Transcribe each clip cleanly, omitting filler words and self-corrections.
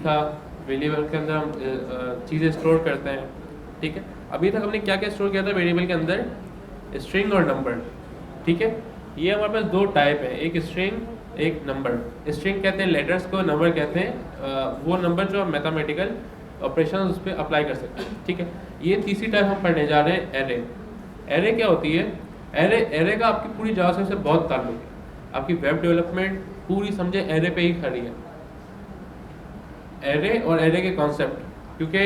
था वेरिएबल के अंदर हम चीज़ें स्टोर करते हैं। ठीक है, अभी तक हमने क्या क्या स्टोर किया था वेरिएबल के अंदर? स्ट्रिंग और नंबर। ठीक है, ये हमारे पास दो टाइप है, एक स्ट्रिंग एक नंबर। स्ट्रिंग कहते हैं लेटर्स को, नंबर कहते हैं वो नंबर जो हम मैथमेटिकल ऑपरेशन उस पर अप्लाई कर सकते हैं। ठीक है, ये तीसरी टाइप हम पढ़ने जा रहे हैं, एरे। एरे क्या होती है? एरे का आपकी पूरी जावास्क्रिप्ट से बहुत ताल्लुक है। आपकी वेब डेवलपमेंट पूरी समझे एरे पे ही खड़ी है। एरे और एरे के कॉन्सेप्ट, क्योंकि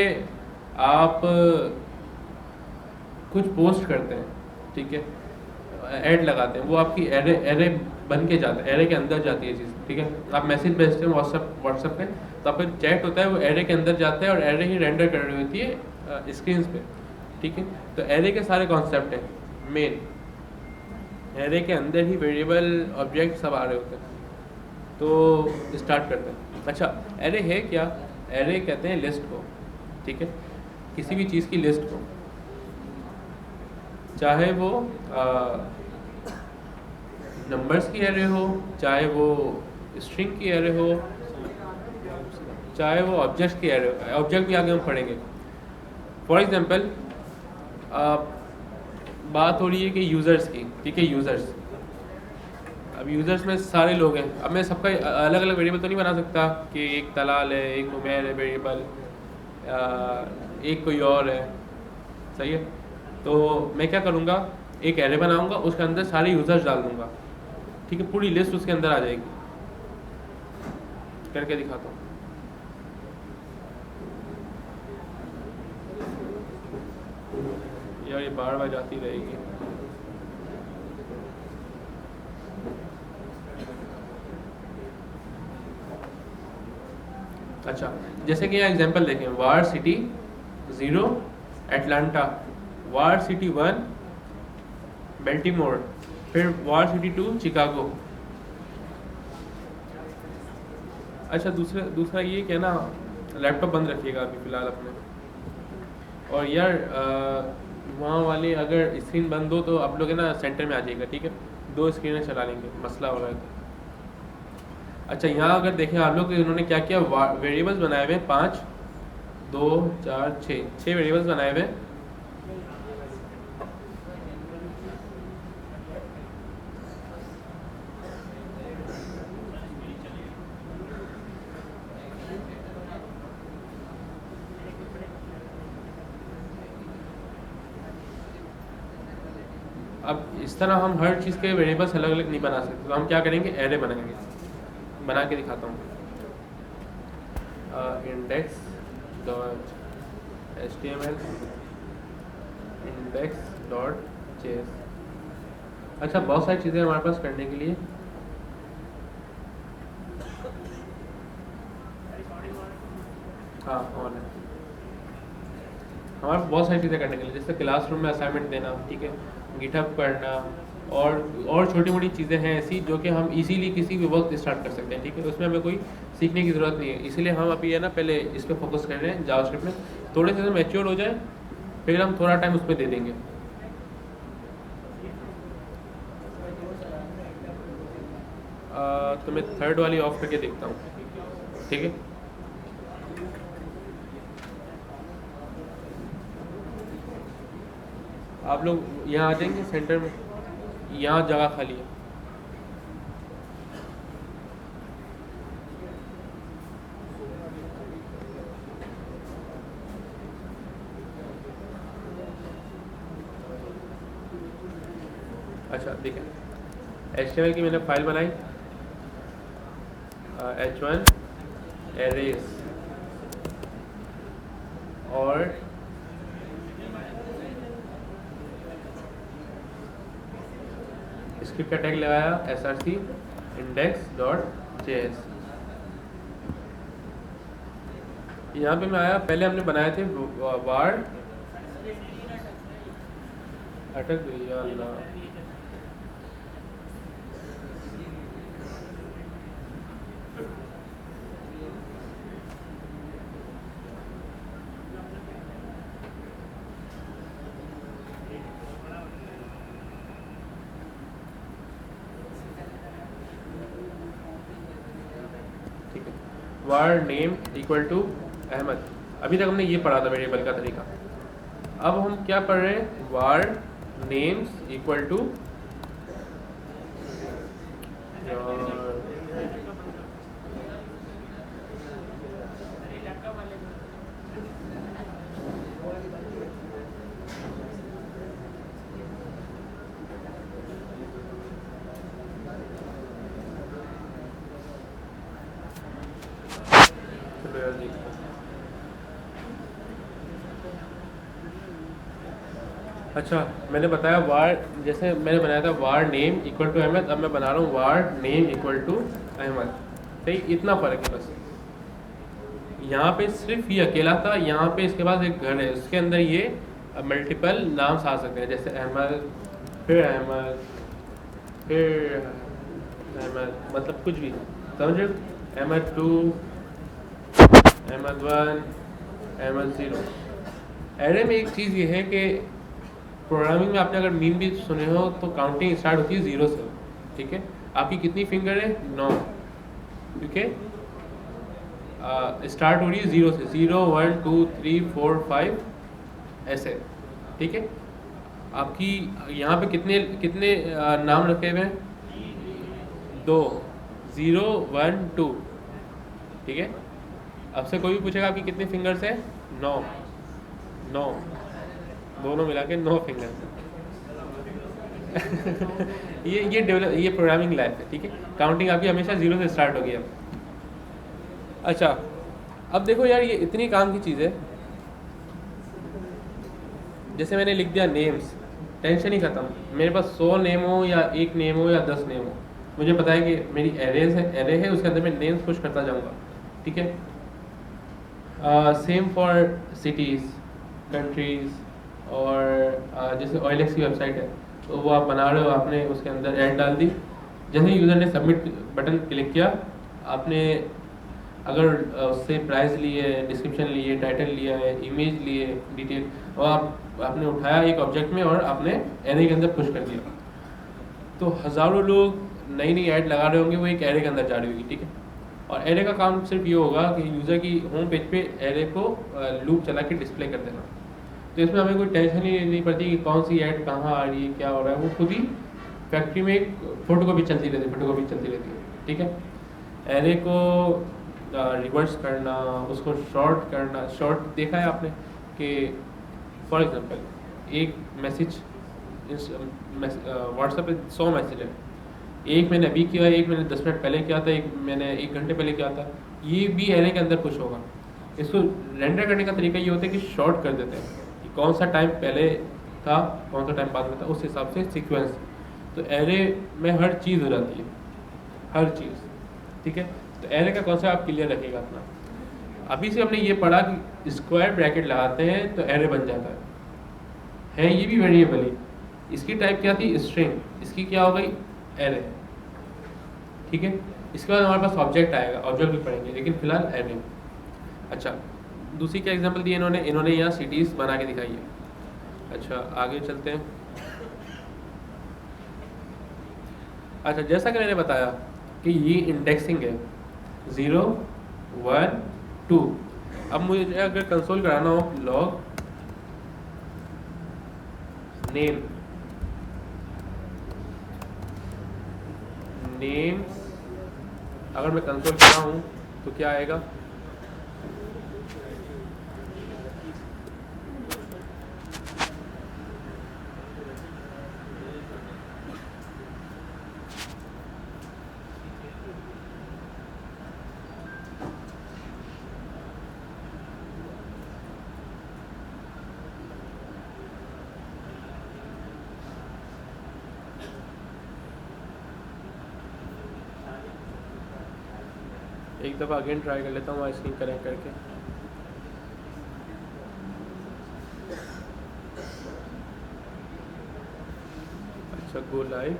आप कुछ पोस्ट करते हैं, ठीक है, ऐड लगाते हैं, वो आपकी एरे एरे बन के जाता है, एरे के अंदर जाती है चीज़। ठीक है, आप मैसेज भेजते हैं व्हाट्सएप पे, तो आपका चैट होता है वो एरे के अंदर जाता है और एरे ही रेंडर कर रही होती है स्क्रीन पे। ठीक है, तो एरे के सारे कॉन्सेप्ट हैं मेन, एरे के अंदर ही वेरिएबल ऑब्जेक्ट सब आ रहे होते हैं। तो स्टार्ट करते हैं। अच्छा, एरे है क्या? एरे कहते हैं लिस्ट को। ठीक है, किसी भी चीज़ की लिस्ट को, चाहे वो नंबर्स की एरे हो, चाहे वो स्ट्रिंग की एरे हो, चाहे वो ऑब्जेक्ट्स की एरे हो। ऑब्जेक्ट भी आगे हम पढ़ेंगे। फॉर एग्जांपल बात हो रही है कि यूज़र्स की। ठीक है, यूज़र्स, अब यूज़र्स में सारे लोग हैं। अब मैं सबका अलग अलग वेरिएबल तो नहीं बना सकता कि एक तलाल है, एक उमेर है वेरिएबल, एक कोई और है। सही है, तो मैं क्या करूँगा, एक एरे बनाऊँगा, उसके अंदर सारे यूज़र्स डाल दूँगा। ठीक है, पूरी लिस्ट उसके अंदर आ जाएगी। करके दिखाता हूँ। यार ये बार बार जाती रहेगी। अच्छा, जैसे कि यहाँ एग्जांपल देखें, वार सिटी 0 एटलांटा, वार सिटी 1 बेल्टीमोर, फिर वार सिटी 2 शिकागो। अच्छा, दूसरा ये क्या ना, लैपटॉप बंद रखिएगा अभी फ़िलहाल अपने। और यार वहाँ वाले अगर स्क्रीन बंद हो तो आप लोग है ना सेंटर में आ जाइएगा। ठीक है, दो स्क्रीनें चला लेंगे, मसला हो रहा है तो। अच्छा, यहाँ अगर देखें आप लोग, इन्होंने क्या किया, वेरिएबल्स बनाए हुए हैं 5, 2, 4, 6 वेरिएबल्स बनाए हुए हैं। अब इस तरह हम हर चीज़ के वेरिएबल्स अलग अलग नहीं बना सकते, तो हम क्या करेंगे, एरे बनाएंगे। बना के दिखाता हूँ। Index dot HTML, index dot JS। अच्छा, बहुत सारी चीज़ें हमारे पास करने के लिए। हाँ, ऑन है। हमारे पास बहुत सारी चीज़ें करने के लिए, जैसे क्लासरूम में असाइनमेंट देना, ठीक है, गिटहब करना, और छोटी मोटी चीज़ें हैं ऐसी जो कि हम इजीली किसी भी वक्त स्टार्ट कर सकते हैं। ठीक है, उसमें हमें कोई सीखने की ज़रूरत नहीं है, इसलिए हम अभी है ना पहले इस पर फोकस कर रहे हैं जावास्क्रिप्ट में। थोड़े से मैच्योर हो जाए फिर हम थोड़ा टाइम उस पर दे देंगे। तो मैं थर्ड वाली ऑफ करके देखता हूँ। ठीक है, आप लोग यहाँ आ जाएंगे सेंटर में, यहाँ जगह खाली है। अच्छा देखें, HTML की मैंने फाइल बनाई, H1 एरेज, और स्क्रिप्ट का टैग लगाया src index.js। यहाँ पे मैं आया, पहले हमने बनाए थे वार, अटक गई या अल्लाह। var name equal to Ahmad. अभी तक हमने ये पढ़ा था वेरिएबल का तरीका। अब हम क्या पढ़ रहे हैं, var नेम्स इक्वल टू अच्छा, मैंने बताया वार, जैसे मैंने बनाया था वार नेम इक्वल टू अहमद, अब मैं बना रहा हूँ वार नेम इक्वल टू अहमद। सही, इतना फ़र्क है बस। यहाँ पे सिर्फ ये अकेला था, यहाँ पे इसके पास एक घर है, उसके अंदर ये मल्टीपल नाम्स आ सकते हैं, जैसे अहमद, फिर अहमद, फिर अहमद, मतलब कुछ भी, समझ रहे हो? अहमद 2, अहमद 1, अहमद 0। एरे में एक चीज़ ये है कि प्रोग्रामिंग में आपने अगर मीन भी सुने हो तो काउंटिंग स्टार्ट होती है 0 से, ठीक है? आपकी कितनी फिंगर है? 9, ठीक है? स्टार्ट हो रही है 0 से, 0 1 2 3 4 5 ऐसे, ठीक है? आपकी यहाँ पे कितने कितने नाम रखे हुए हैं? 2, 0 1 2, ठीक है? अब से कोई भी पूछेगा आपकी कितनी फिंगर्स है? 9, 9, दोनों मिला के 9 फिंगर्स ये प्रोग्रामिंग लाइफ है, ठीक है? काउंटिंग आपकी हमेशा 0 से स्टार्ट होगी। अब अच्छा, अब देखो यार, ये इतनी काम की चीज़ है, जैसे मैंने लिख दिया नेम्स, टेंशन ही खत्म। मेरे पास 100 नेम हो या 1 नेम हो या 10 नेम हो, मुझे पता है कि मेरी एरे है, उसके अंदर मैं नेम्स पुश करता जाऊँगा, ठीक है? सेम फॉर सिटीज़, कंट्रीज़, और जैसे OLX की वेबसाइट है, तो वो आप बना रहे हो, आपने उसके अंदर ऐड डाल दी, जैसे यूज़र ने सबमिट बटन क्लिक किया, आपने अगर उससे प्राइस लिए, डिस्क्रिप्शन लिए, टाइटल लिया है, इमेज लिए, डिटेल, और आपने उठाया एक ऑब्जेक्ट में और आपने एरे के अंदर पुश कर दिया, तो हज़ारों लोग नई नई ऐड लगा रहे होंगे, वो एक एरे के अंदर जा रही होगी, ठीक है? और एरे का काम सिर्फ ये होगा कि यूज़र की होम पेज पे एरे को लूप चला के डिस्प्ले कर देना। तो इसमें हमें कोई टेंशन ही नहीं पड़ती कि कौन सी ऐड कहाँ आ रही है, क्या हो रहा है, वो खुद ही फैक्ट्री में एक फोटोकॉपी चलती रहती है, ठीक है? एरे को रिवर्स करना, उसको शॉर्ट करना, शॉर्ट देखा है आपने कि फॉर एग्जांपल एक मैसेज व्हाट्सएप पे 100 मैसेज है, एक मैंने अभी किया, एक मैंने 10 मिनट पहले किया था, एक मैंने 1 घंटे पहले किया था, ये भी एरे के अंदर पुश होगा। इसको रेंडर करने का तरीका ये होता है कि शॉर्ट कर देते हैं कि कौन सा टाइम पहले था, कौन सा टाइम बाद में था, उस हिसाब से सीक्वेंस। तो एरे में हर चीज़ हो जाती है, हर चीज़, ठीक है? तो एरे का कॉन्सेप्ट आप क्लियर रखिएगा अपना। अभी से हमने ये पढ़ा कि स्क्वायर ब्रैकेट लगाते हैं तो एरे बन जाता है ये भी वेरिएबल ही। इसकी टाइप क्या थी? स्ट्रिंग, इसकी क्या हो गई? एरे, ठीक है? इसके बाद हमारे पास ऑब्जेक्ट आएगा, ऑब्जेक्ट भी पढ़ेंगे, लेकिन फिलहाल एरे। अच्छा, दूसरी क्या एग्जांपल दी इन्होंने यहाँ सिटीज़ बना के दिखाई है। अच्छा, आगे चलते हैं। अच्छा, जैसा कि मैंने बताया कि ये इंडेक्सिंग है 0 1 2। अब मुझे अगर कंसोल कराना हो लॉग नेम्स, अगर मैं कंसोल करा हूँ तो क्या आएगा? एक दफ़ा अगेन ट्राई कर लेता हूँ स्क्रीन कनेक्ट करके। अच्छा, गो लाइव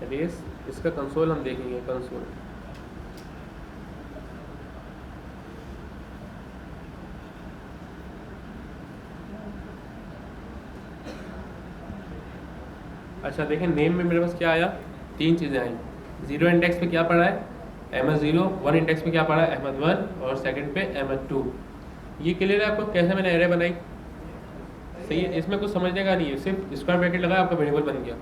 एरेस, इसका कंसोल हम देखेंगे। कंसोल अच्छा देखें, नेम में मेरे पास क्या आया? 3 चीज़ें आई। 0 इंडेक्स पे क्या पड़ा है? अहमद 0, 1 इंडेक्स में क्या पड़ा अहमद 1 और सेकंड पे अहमद 2। ये क्लियर है आपको कैसे मैंने एरे बनाई? सही है, इसमें कुछ समझने का नहीं है, सिर्फ स्क्वायर ब्रैकेट लगाया आपका वेरिएबल बन गया।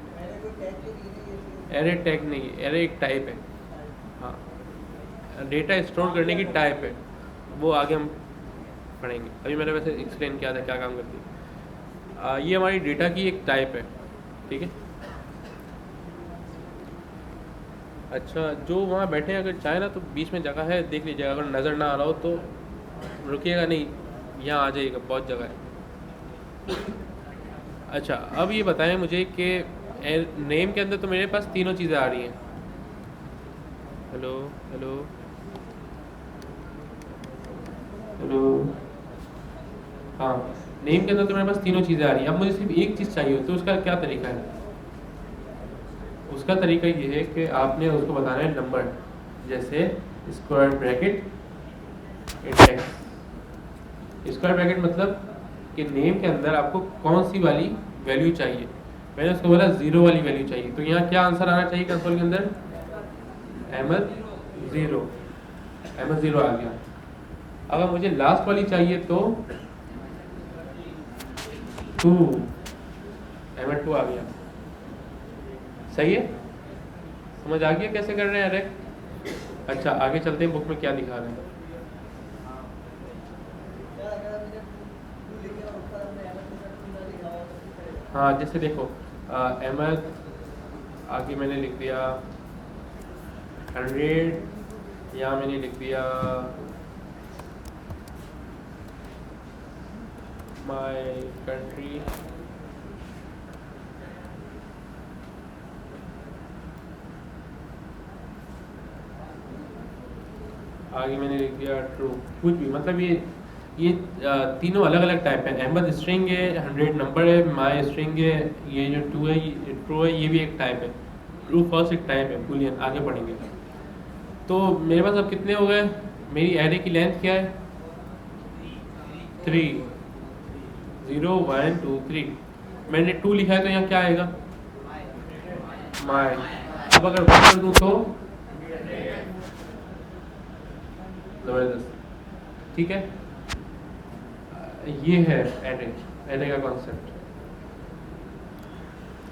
एरे टैग नहीं है, एरे एक टाइप है। हाँ, डेटा स्टोर करने की टाइप है, वो आगे हम पढ़ेंगे। अभी मैंने वैसे एक्सप्लेन किया था क्या काम करती है। ये हमारी डेटा की एक टाइप है, ठीक है। अच्छा, जो वहाँ बैठे हैं अगर चाहे ना तो बीच में जगह है, देख लीजिएगा, अगर नज़र ना आ रहा हो तो रुकिएगा नहीं, यहाँ आ जाइएगा, बहुत जगह है। अच्छा, अब ये बताएं मुझे कि नेम के अंदर तो मेरे पास तीनों चीज़ें आ रही हैं। हेलो हेलो हेलो, हाँ, नेम के अंदर तो मेरे पास तीनों चीज़ें आ रही हैं। अब मुझे सिर्फ एक चीज़ चाहिए, तो उसका क्या तरीका है? उसका तरीका ये है कि आपने उसको बताना है नंबर, जैसे square bracket index. Square bracket मतलब कि नेम के अंदर आपको कौन सी वाली वैल्यू चाहिए। मैंने उसको बोला 0 वाली वैल्यू चाहिए, तो यहाँ क्या आंसर आना चाहिए कंसोल के अंदर? अहमद 0, अहमद 0 आ गया। अगर मुझे लास्ट वाली चाहिए तो 2, अहमद 2 आ गया। सही है, समझ आ गया कैसे कर रहे हैं अरे? अच्छा, आगे चलते हैं, बुक में क्या दिखा रहे हैं। हाँ, जैसे देखो अहमद, आगे मैंने लिख दिया 100, यहाँ मैंने लिख दिया माय कंट्री, आगे मैंने लिख दिया ट्रू, कुछ भी, मतलब ये तीनों अलग अलग टाइप हैं। अहमद स्ट्रिंग है, 100 नंबर है, माय स्ट्रिंग है, ये जो 2 है, ये ट्रू है, ये भी एक टाइप है। ट्रू फॉल्स एक टाइप है, बुलियन, आगे पढ़ेंगे। तो मेरे पास अब कितने हो गए? मेरी एरे की लेंथ क्या है? 3, 0 1 2 3। मैंने 2 लिखा है तो यहाँ क्या आएगा? माय। अब अगर 1 कर दूँ तो ज़बरदस्त, ठीक है। ये है एरे, एरे का कॉन्सेप्ट।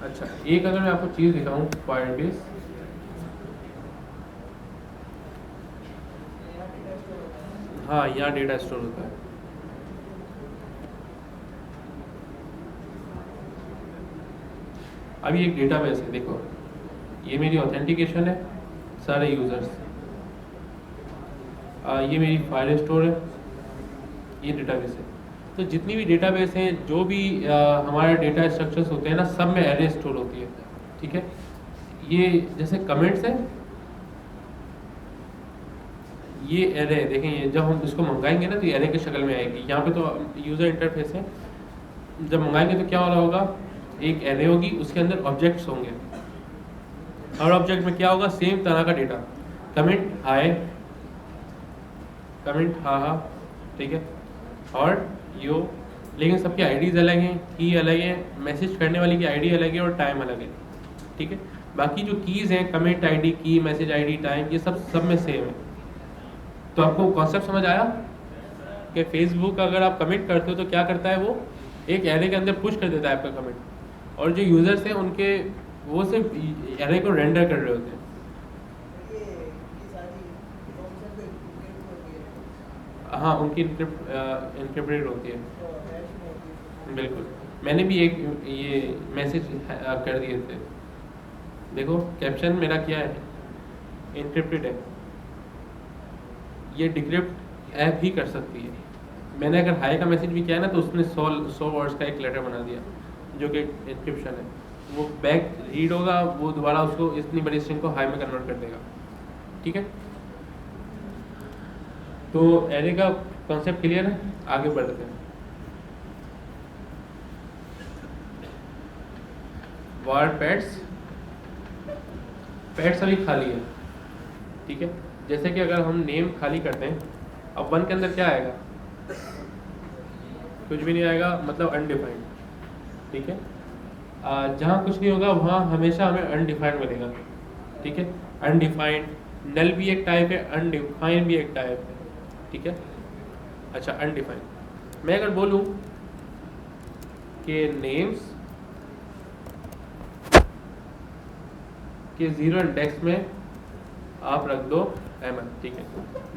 अच्छा, एक अगर मैं आपको चीज़ दिखाऊं, फायरबेस, हाँ, यहाँ डेटा स्टोर होता है। अभी एक डेटाबेस है, देखो, ये मेरी ऑथेंटिकेशन है, सारे यूज़र्स, ये मेरी फाइल स्टोर है, ये डेटाबेस है। तो जितनी भी डेटाबेस हैं, जो भी हमारे डेटा स्ट्रक्चर्स होते हैं ना, सब में एरे स्टोर होती है, ठीक है। ये जैसे कमेंट्स है, ये एरे है, देखें, ये जब हम इसको मंगाएंगे ना तो ये एरे की शक्ल में आएगी। यहाँ पे तो यूज़र इंटरफेस है, जब मंगाएंगे तो क्या हो रहा होगा, एक एरे होगी, उसके अंदर ऑब्जेक्ट्स होंगे, हर ऑब्जेक्ट में क्या होगा, सेम तरह का डेटा। कमेंट हाय, कमेंट हाँ, ठीक है, और यो, लेकिन सबकी आईडीज़ अलग हैं, की अलग है, मैसेज करने वाले की आईडी अलग है और टाइम अलग है, ठीक है। बाकी जो कीज़ हैं, कमेंट आईडी, की, मैसेज आईडी, टाइम, ये सब में सेम है। तो आपको कॉन्सेप्ट समझ आया कि फेसबुक अगर आप कमेंट करते हो तो क्या करता है, वो एक एरे के अंदर पुश कर देता है आपका कमेंट, और जो यूज़र्स हैं उनके, वो सिर्फ एरे को रेंडर कर रहे होते हैं। हाँ, उनकी इनक्रिप्टेड होती है, बिल्कुल। मैंने भी एक ये मैसेज कर दिए थे, देखो कैप्शन मेरा क्या है, इनक्रिप्टेड है। ये डिक्रिप्ट ऐप ही कर सकती है। मैंने अगर हाई का मैसेज भी किया है ना, तो उसने 100 वर्ड्स का एक लेटर बना दिया, जो कि इंक्रिप्शन है। वो बैक रीड होगा, वो दोबारा उसको इतनी बड़ी स्ट्रिंग को हाई में कन्वर्ट कर देगा, ठीक है। तो एरे का कॉन्सेप्ट क्लियर है, आगे बढ़ते हैं। वार पेट्स, पेट्स अभी खाली है, ठीक है। जैसे कि अगर हम नेम खाली करते हैं, अब 1 के अंदर क्या आएगा, कुछ भी नहीं आएगा, मतलब अनडिफाइंड, ठीक है। जहाँ कुछ नहीं होगा वहाँ हमेशा हमें अनडिफाइंड मिलेगा, ठीक है। अनडिफाइंड, नल भी एक टाइप है, अनडिफाइन भी एक टाइप है, ठीक है। अच्छा, अनडिफाइन, मैं अगर बोलूँ कि नेम्स के जीरो इंडेक्स में आप रख दो अहमद, ठीक है।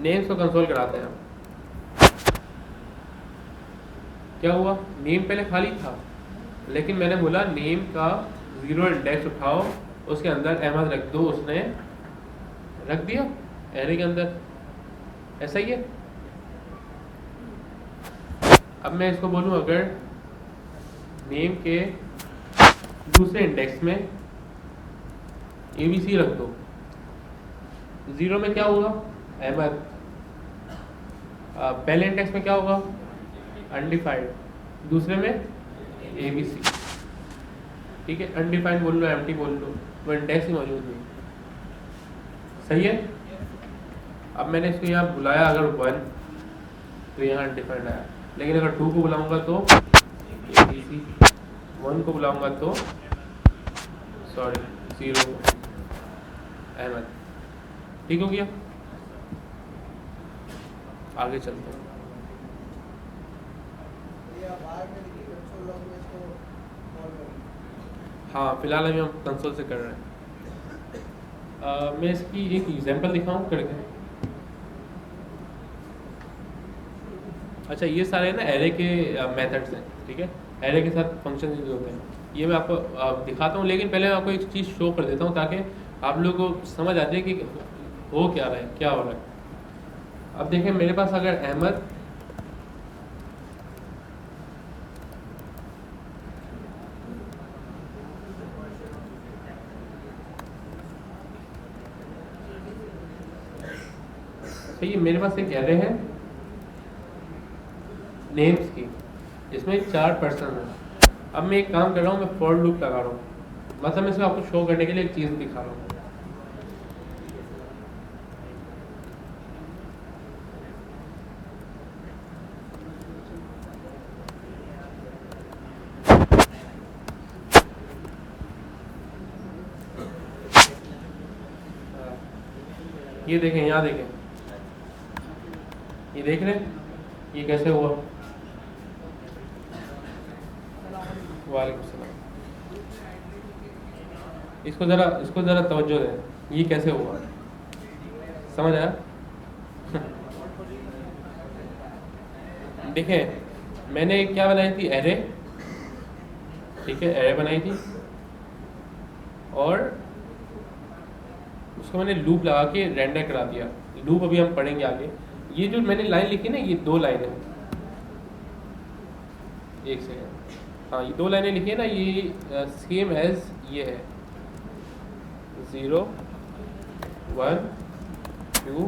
नेम्स को कंसोल कराते हैं हम। क्या हुआ, नेम पहले खाली था, लेकिन मैंने बोला नेम का जीरो इंडेक्स उठाओ, उसके अंदर अहमद रख दो, उसने रख दिया एरे के अंदर, ऐसा ही है। अब मैं इसको बोलूं अगर नेम के दूसरे इंडेक्स में ABC रख दो, जीरो में क्या होगा अहमद, पहले इंडेक्स में क्या होगा अनडिफाइंड, दूसरे में ABC, ठीक है। अनडिफाइंड बोल लो, एम्प्टी बोल लो, वो इंडेक्स ही मौजूद नहीं, सही है। अब मैंने इसको यहाँ बुलाया अगर 1 तो यहाँ अनडिफाइंड आया, लेकिन अगर 2 को बुलाऊंगा तो ABC, 1 को बुलाऊंगा तो सॉरी 0 अहमद, ठीक हो गया। आगे चलते हैं। हाँ, फिलहाल अभी हम कंसोल से कर रहे हैं। मैं इसकी एक एग्जांपल दिखाऊं करके। अच्छा, ये सारे ना एरे के मेथड्स हैं, ठीक है। एरे के साथ फंक्शन यूज होते हैं, ये मैं आपको दिखाता हूँ, लेकिन पहले मैं आपको एक चीज़ शो कर देता हूँ ताकि आप लोगों को समझ आ जाए कि हो क्या रहा है, क्या हो रहा है। अब देखें, मेरे पास अगर अहमद सही है, मेरे पास एक एरे है नेम्स की, इसमें 4 पर्सन है। अब मैं एक काम कर रहा हूँ, मैं फॉर लूप लगा रहा हूँ, मतलब मैं इसको आपको शो करने के लिए एक चीज़ दिखा रहा हूँ। ये देखें, यहाँ देखें, ये देख रहे हैं ये कैसे हुआ। वालेकुम सलाम। इसको ज़रा तवज्जो दें, ये कैसे हुआ, समझ आया? देखें, मैंने क्या बनाई थी, एरे, ठीक है, एरे बनाई थी और उसको मैंने लूप लगा के रेंडर करा दिया। लूप अभी हम पढ़ेंगे आगे। ये जो मैंने लाइन लिखी ना, ये 2 लाइनें, एक सेकेंड, हाँ, ये 2 लाइनें लिखी है ना, ये सेम एज ये है 0 1 2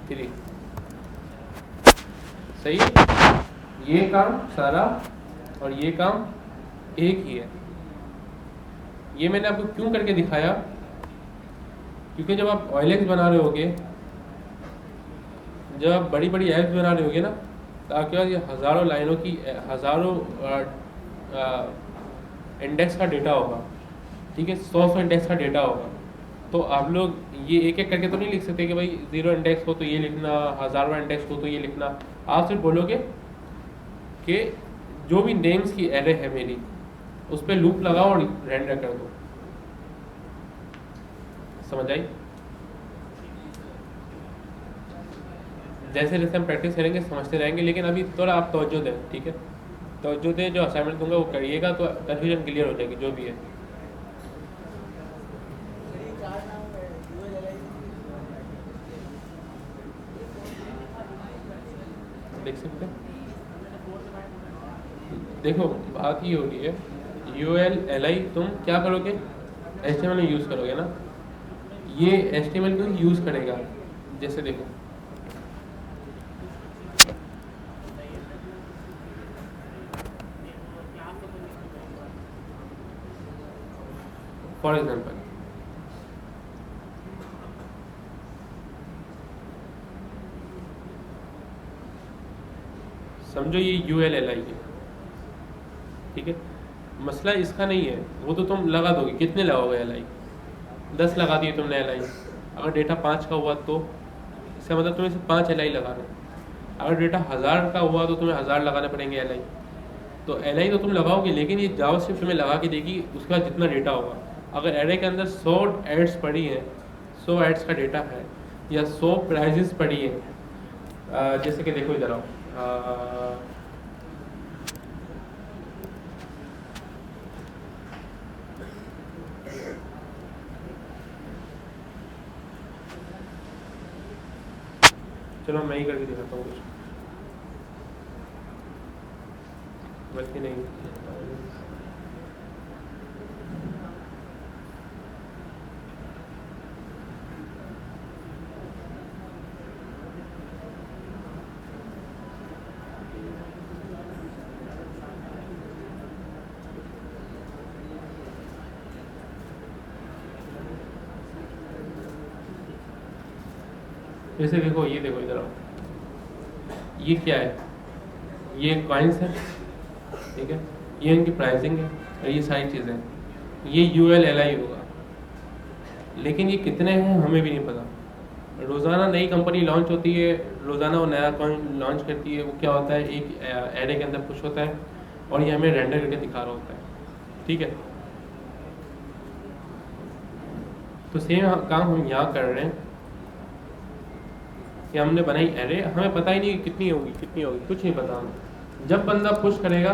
3, सही है। ये काम सारा और ये काम एक ही है। ये मैंने आपको क्यों करके दिखाया, क्योंकि जब आप OLX बना रहे होगे, जब आप बड़ी बड़ी ऐप्स बना रहे होगे ना, तो आपके पास ये हज़ारों लाइनों की, हज़ारों इंडेक्स का डेटा होगा, ठीक है, 100 इंडेक्स का डेटा होगा। तो आप लोग ये एक एक करके तो नहीं लिख सकते कि भाई 0 इंडेक्स हो तो ये लिखना, हज़ारवा इंडेक्स हो तो ये लिखना। आप सिर्फ बोलोगे कि जो भी नेम्स की एरे है मेरी, उस पर लूप लगाओ और रेंडर कर दो। समझ आई? जैसे जैसे हम प्रैक्टिस करेंगे समझते रहेंगे, लेकिन अभी थोड़ा आप तवज्जो दें, ठीक है, तवज्जो दें। जो असाइनमेंट दूंगा वो करिएगा तो कन्फ्यूजन क्लियर हो जाएगी जो भी है। देख सकते हैं, देखो बात ये हो रही है, ULLI तुम क्या करोगे, HTML में यूज़ करोगे ना, ये HTML को यूज़ करेगा। जैसे देखो, फॉर एग्जाम्पल समझो ये ULLI है, ठीक है। मसला इसका नहीं है, वो तो तुम लगा दोगे, कितने लगाओगे LI, 10 लगा दिए तुमने LI, अगर डेटा 5 का हुआ तो इसका मतलब तुम्हें सिर्फ 5 LI लगाना है। अगर डेटा 1000 का हुआ तो तुम्हें 1000 लगाने पड़ेंगे LI। तो LI तो तुम लगाओगे, लेकिन ये जावास्क्रिप्ट तुम्हें लगा के देगी उसका जितना डेटा होगा। अगर एरे के अंदर 100 एड्स पड़ी है, 100 एड्स का डेटा है, या 100 प्राइजेस पड़ी है, जैसे कि देखो इधर आओ, चलो मैं ही करके दिखाता हूँ कुछ, बल्कि नहीं जैसे देखो, ये देखो इधर आओ, ये क्या है, ये कॉइन्स है, ठीक है, ये इनकी प्राइसिंग है और ये सारी चीज़ें, ये ULLI होगा। लेकिन ये कितने हैं हमें भी नहीं पता। रोज़ाना नई कंपनी लॉन्च होती है, रोज़ाना वो नया कॉइन लॉन्च करती है। वो क्या होता है, एक एरे के अंदर पुश होता है और ये हमें रेंडर करके दिखा रहा होता है, ठीक है। तो सेम काम हम यहाँ कर रहे हैं कि हमने बनाई एरे, हमें पता ही नहीं कितनी होगी कुछ नहीं पता हमें। जब बंदा पुश करेगा,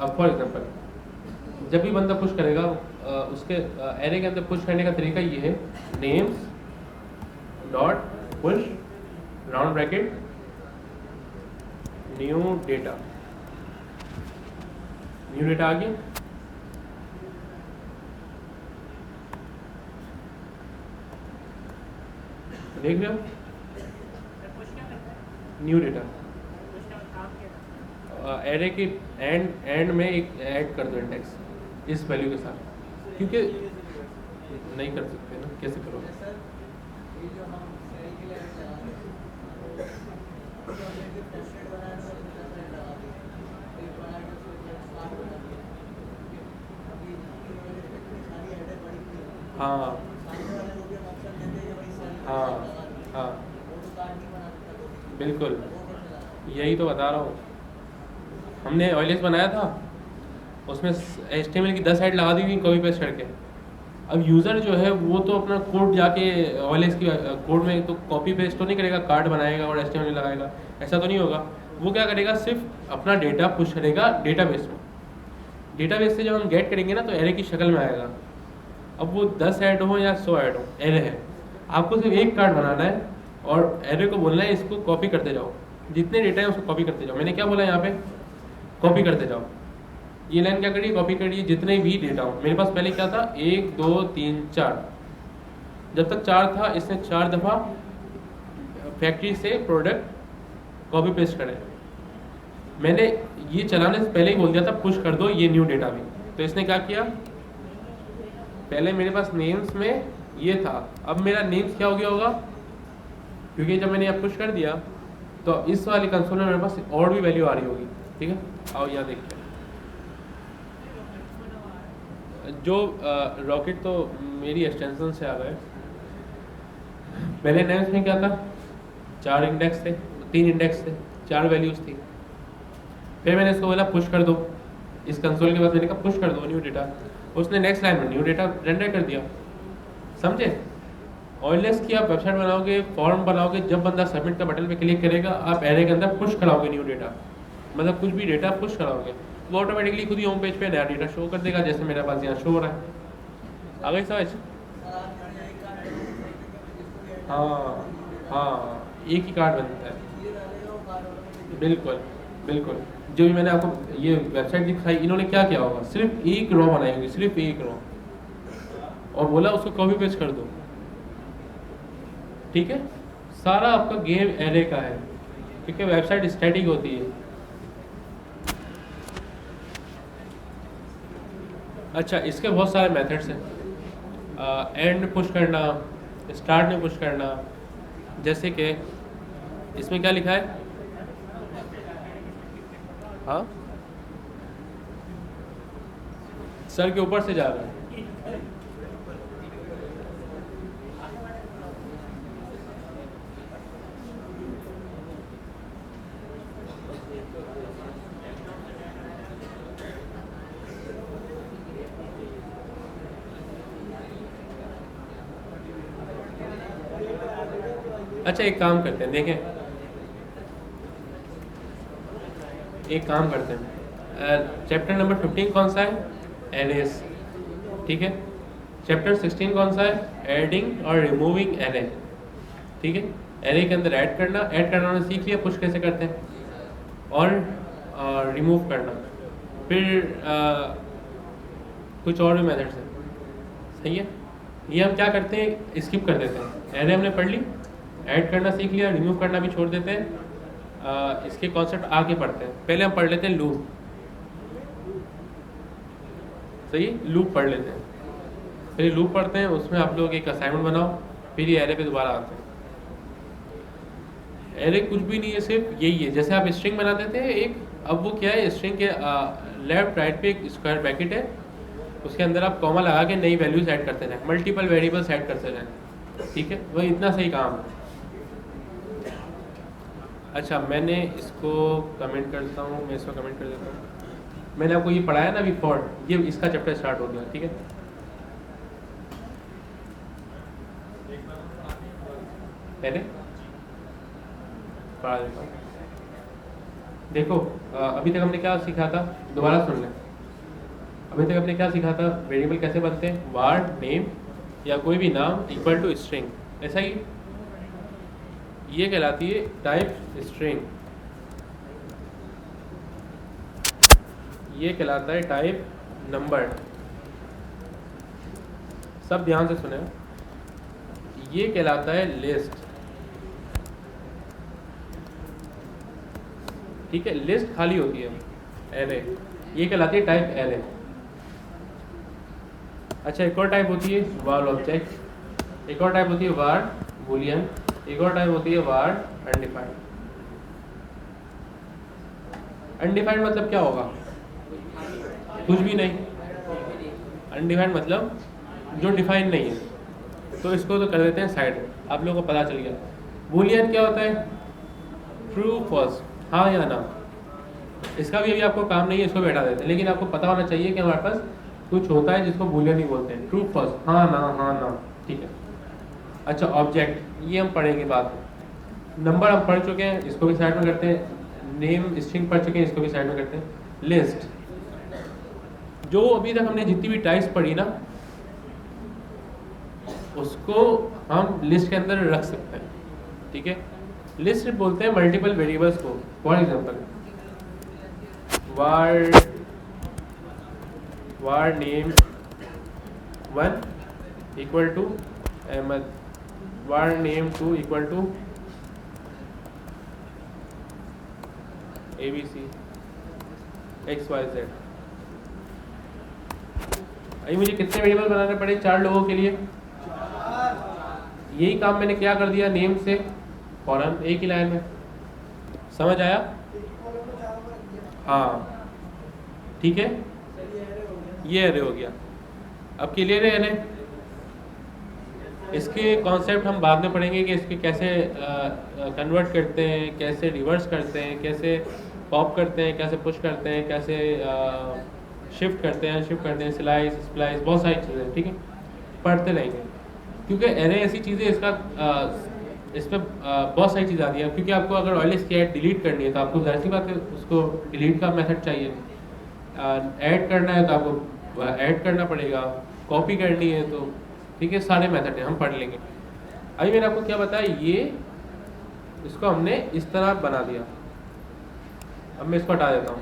अब फॉर एग्जांपल जब भी बंदा पुश करेगा, उसके एरे के अंदर पुश करने का तरीका ये है, names dot push round bracket new data आ गया। देख रहे हो, न्यू डेटा एरे के एंड में एक ऐड कर दो इंडेक्स इस वैल्यू के साथ, क्योंकि नहीं कर सकते ना, कैसे करोगे? हाँ हाँ हाँ, बिल्कुल यही तो बता रहा हूँ। हमने OLX बनाया था, उसमें HTML की 10 ऐड लगा दी थी कॉपी पेस्ट करके। अब यूज़र जो है वो तो अपना कोड जाके OLX की कोड में तो कॉपी पेस्ट तो नहीं करेगा, कार्ड बनाएगा और HTML लगाएगा, ऐसा तो नहीं होगा। वो क्या करेगा, सिर्फ अपना डेटा पुश करेगा डेटाबेस में। डेटाबेस से जब हम गेट करेंगे ना तो एरे की शक्ल में आएगा। अब वो 10 ऐड हो या 100 ऐड हो, एरे है, आपको सिर्फ एक कार्ड बनाना है और एरे को बोलना है इसको कॉपी करते जाओ, जितने डेटा है उसको कॉपी करते जाओ। मैंने क्या बोला यहाँ पे, कॉपी करते जाओ। ये लाइन क्या करिए, कॉपी करिए जितने भी डेटा हो। मेरे पास पहले क्या था, 1 2 3 4, जब तक 4 था इसने 4 दफ़ा फैक्ट्री से प्रोडक्ट कॉपी पेस्ट करे। मैंने ये चलाने से पहले ही बोल दिया था पुश कर दो ये न्यू डेटा भी। तो इसने क्या किया, पहले मेरे पास नेम्स में ये था, अब मेरा नेम्स क्या हो गया होगा, क्योंकि जब मैंने यहाँ पुश कर दिया तो इस वाली कंसोल में मेरे पास और भी वैल्यू आ रही होगी, ठीक है। आओ यहाँ देखते हैं। जो रॉकेट तो मेरी एक्सटेंशन से आ गए। पहले नेम्स में क्या था, 4 इंडेक्स थे, 3 इंडेक्स थे, 4 वैल्यूज थी। फिर मैंने इसको बोला पुश कर दो, इस कंसोल के बाद मैंने कहा पुश कर दो न्यू डेटा। उसने नेक्स्ट लाइन में न्यू डेटा रेंडर कर दिया, समझे। OLX की आप वेबसाइट बनाओगे, फॉर्म बनाओगे, जब बंदा सबमिट का बटन पे क्लिक करेगा आप एरे के अंदर पुश कराओगे न्यू डेटा, मतलब कुछ भी डेटा पुश कराओगे, वो ऑटोमेटिकली खुद ही होम पेज पे नया डेटा शो कर देगा, जैसे मेरे पास यहाँ शो हो रहा है। आ गई समझ? हाँ हाँ, एक ही कार्ड बनता है, बिल्कुल बिल्कुल। जो भी मैंने आपको ये वेबसाइट दिखाई, इन्होंने क्या किया होगा, सिर्फ एक रो बनाई होगी, सिर्फ एक रो, और बोला उसको कॉपी पेस्ट कर दो, ठीक है। सारा आपका गेम एरे का है, क्योंकि वेबसाइट स्टैटिक होती है। अच्छा, इसके बहुत सारे मेथड्स हैं, एंड पुश करना, स्टार्ट में पुश करना। जैसे कि इसमें क्या लिखा है, हाँ सर के ऊपर से जा रहा है, अच्छा एक काम करते हैं, देखें एक काम करते हैं, चैप्टर नंबर 15 कौन सा है? एरेस, ठीक है। चैप्टर 16 कौन सा है? एडिंग और रिमूविंग एरे, ठीक है। एरे के अंदर ऐड करना हमने सीख लिया, पुश कैसे करते हैं, और रिमूव करना। फिर कुछ और भी मेथड्स हैं, सही है। ये हम क्या करते हैं, स्किप कर देते हैं। एरे हमने पढ़ ली, ऐड करना सीख लिया, रिमूव करना भी छोड़ देते हैं। इसके कॉन्सेप्ट आगे पढ़ते हैं। पहले हम पढ़ लेते हैं लूप, सही, लूप पढ़ लेते हैं। फिर लूप पढ़ते हैं, उसमें आप लोग एक असाइनमेंट बनाओ, फिर ये एरे पे दोबारा आते हैं। एरे कुछ भी नहीं है, सिर्फ यही है, जैसे आप स्ट्रिंग बनाते थे एक, अब वो क्या है, स्ट्रिंग के लेफ्ट राइट पे एक स्क्वायर ब्रैकेट है, उसके अंदर आप कॉमा लगा के नई वैल्यूज ऐड करते रहें, मल्टीपल वेरिएबल्स ऐड करते रहें, ठीक है। वही इतना सही काम है। अच्छा मैंने इसको कमेंट करता हूँ, मैं इसको कमेंट कर देता हूँ। मैंने आपको ये पढ़ाया ना अभी फॉर, ये इसका चैप्टर स्टार्ट हो गया, ठीक है। पहले पढ़ा देता हूँ। देखो अभी तक हमने क्या सीखा था, दोबारा सुन लें। अभी तक हमने क्या सीखा था, वेरिएबल कैसे बनते हैं, वार नेम या कोई भी नाम इक्वल टू स्ट्रिंग, ऐसा ही। ये कहलाती है टाइप स्ट्रिंग, ये कहलाता है टाइप नंबर। सब ध्यान से सुने, ये कहलाता है लिस्ट, ठीक है। लिस्ट खाली होती है, एरे, ये कहलाती है टाइप एरे। अच्छा एक और टाइप होती है वार ऑब्जेक्ट, एक और टाइप होती है वार बूलियन, एक और टाइप होती है वार अनडिफाइंड। अनडिफाइंड मतलब क्या होगा, कुछ भी नहीं। अनडिफाइंड मतलब जो डिफाइन नहीं है, तो इसको तो कर देते हैं साइड में, आप लोगों को पता चल गया। बूलियन क्या होता है, ट्रू फॉल्स, हाँ या ना। इसका भी अभी आपको काम नहीं है, इसको बैठा देते हैं, लेकिन आपको पता होना चाहिए कि हमारे पास कुछ होता है जिसको बूलियन ही बोलते हैं, ट्रू फॉल्स, हाँ ना, ठीक है। अच्छा ऑब्जेक्ट, ये हम पढ़ेंगे बाद में। नंबर हम पढ़ चुके हैं, इसको भी साइड में करते हैं। नेम स्ट्रिंग पढ़ चुके हैं, इसको भी साइड में करते हैं। लिस्ट, जो अभी तक हमने जितनी भी टाइप्स पढ़ी ना, उसको हम लिस्ट के अंदर रख सकते हैं, ठीक है। लिस्ट बोलते हैं मल्टीपल वेरिएबल्स को। For example var name 1 equal to Ahmad, var name 2 equal to ABC XYZ। अभी मुझे कितने वेरिएबल बनाने पड़े 4 लोगों के लिए? यही काम मैंने क्या कर दिया, नेम से फौरन एक ही लाइन में, समझ आया? हाँ ठीक है, ये एरे हो गया। अब क्लियर है एरे? इसके कॉन्सेप्ट हम बाद में पढ़ेंगे कि इसके कैसे कन्वर्ट करते हैं, कैसे रिवर्स करते हैं, कैसे पॉप करते हैं, कैसे पुश करते हैं, कैसे शिफ्ट करते हैं, स्लाइस स्प्लाइस, बहुत सारी चीज़ें, ठीक है, पढ़ते रहेंगे। क्योंकि एरे ऐसी चीज़ें, इसमें बहुत सारी चीज़ आती है। क्योंकि आपको अगर ऑयलेस की ऐड डिलीट करनी है तो आपको जाहिर सी बात है उसको डिलीट का मेथड चाहिए। ऐड करना है तो आपको ऐड करना पड़ेगा, कॉपी करनी है तो, ठीक है, सारे मेथड हैं, हम पढ़ लेंगे। अभी मैंने आपको क्या बताया, ये इसको हमने इस तरह बना दिया। अब मैं इसको हटा देता हूँ,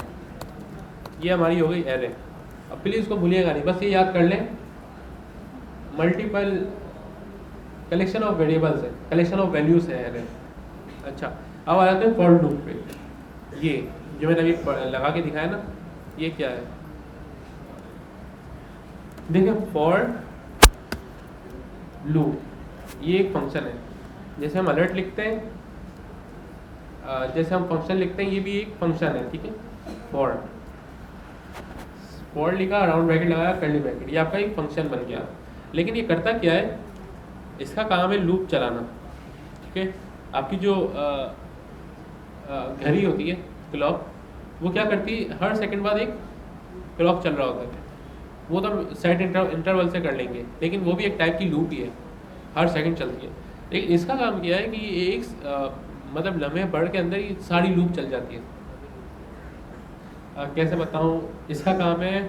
ये हमारी हो गई एरे। अब प्लीज़ इसको भूलिएगा नहीं, बस ये याद कर लें, मल्टीपल कलेक्शन ऑफ वेरिएबल्स है, कलेक्शन ऑफ वैल्यूज है एरे। अच्छा अब आ जाते हैं फॉर लूप पे। ये जो मैंने अभी लगा के दिखाया ना, ये क्या है, देखिए फॉर लूप, ये एक फंक्शन है। जैसे हम अलर्ट लिखते हैं, जैसे हम फंक्शन लिखते हैं, ये भी एक फंक्शन है, ठीक है। फॉर लिखा, राउंड ब्रैकेट लगाया, कर्ली ब्रैकेट, ये आपका एक फंक्शन बन गया। लेकिन ये करता क्या है, इसका काम है लूप चलाना, ठीक है। आपकी जो घड़ी होती है, क्लॉक, वो क्या करती है, हर सेकंड बाद एक क्लॉक चल रहा होता है। वो तो सेट इंटरवल से कर लेंगे, लेकिन वो भी एक टाइप की लूप ही है, हर सेकंड चलती है। लेकिन इसका काम क्या है कि एक मतलब लम्हे भर के अंदर ये सारी लूप चल जाती है। कैसे बताऊं? इसका काम है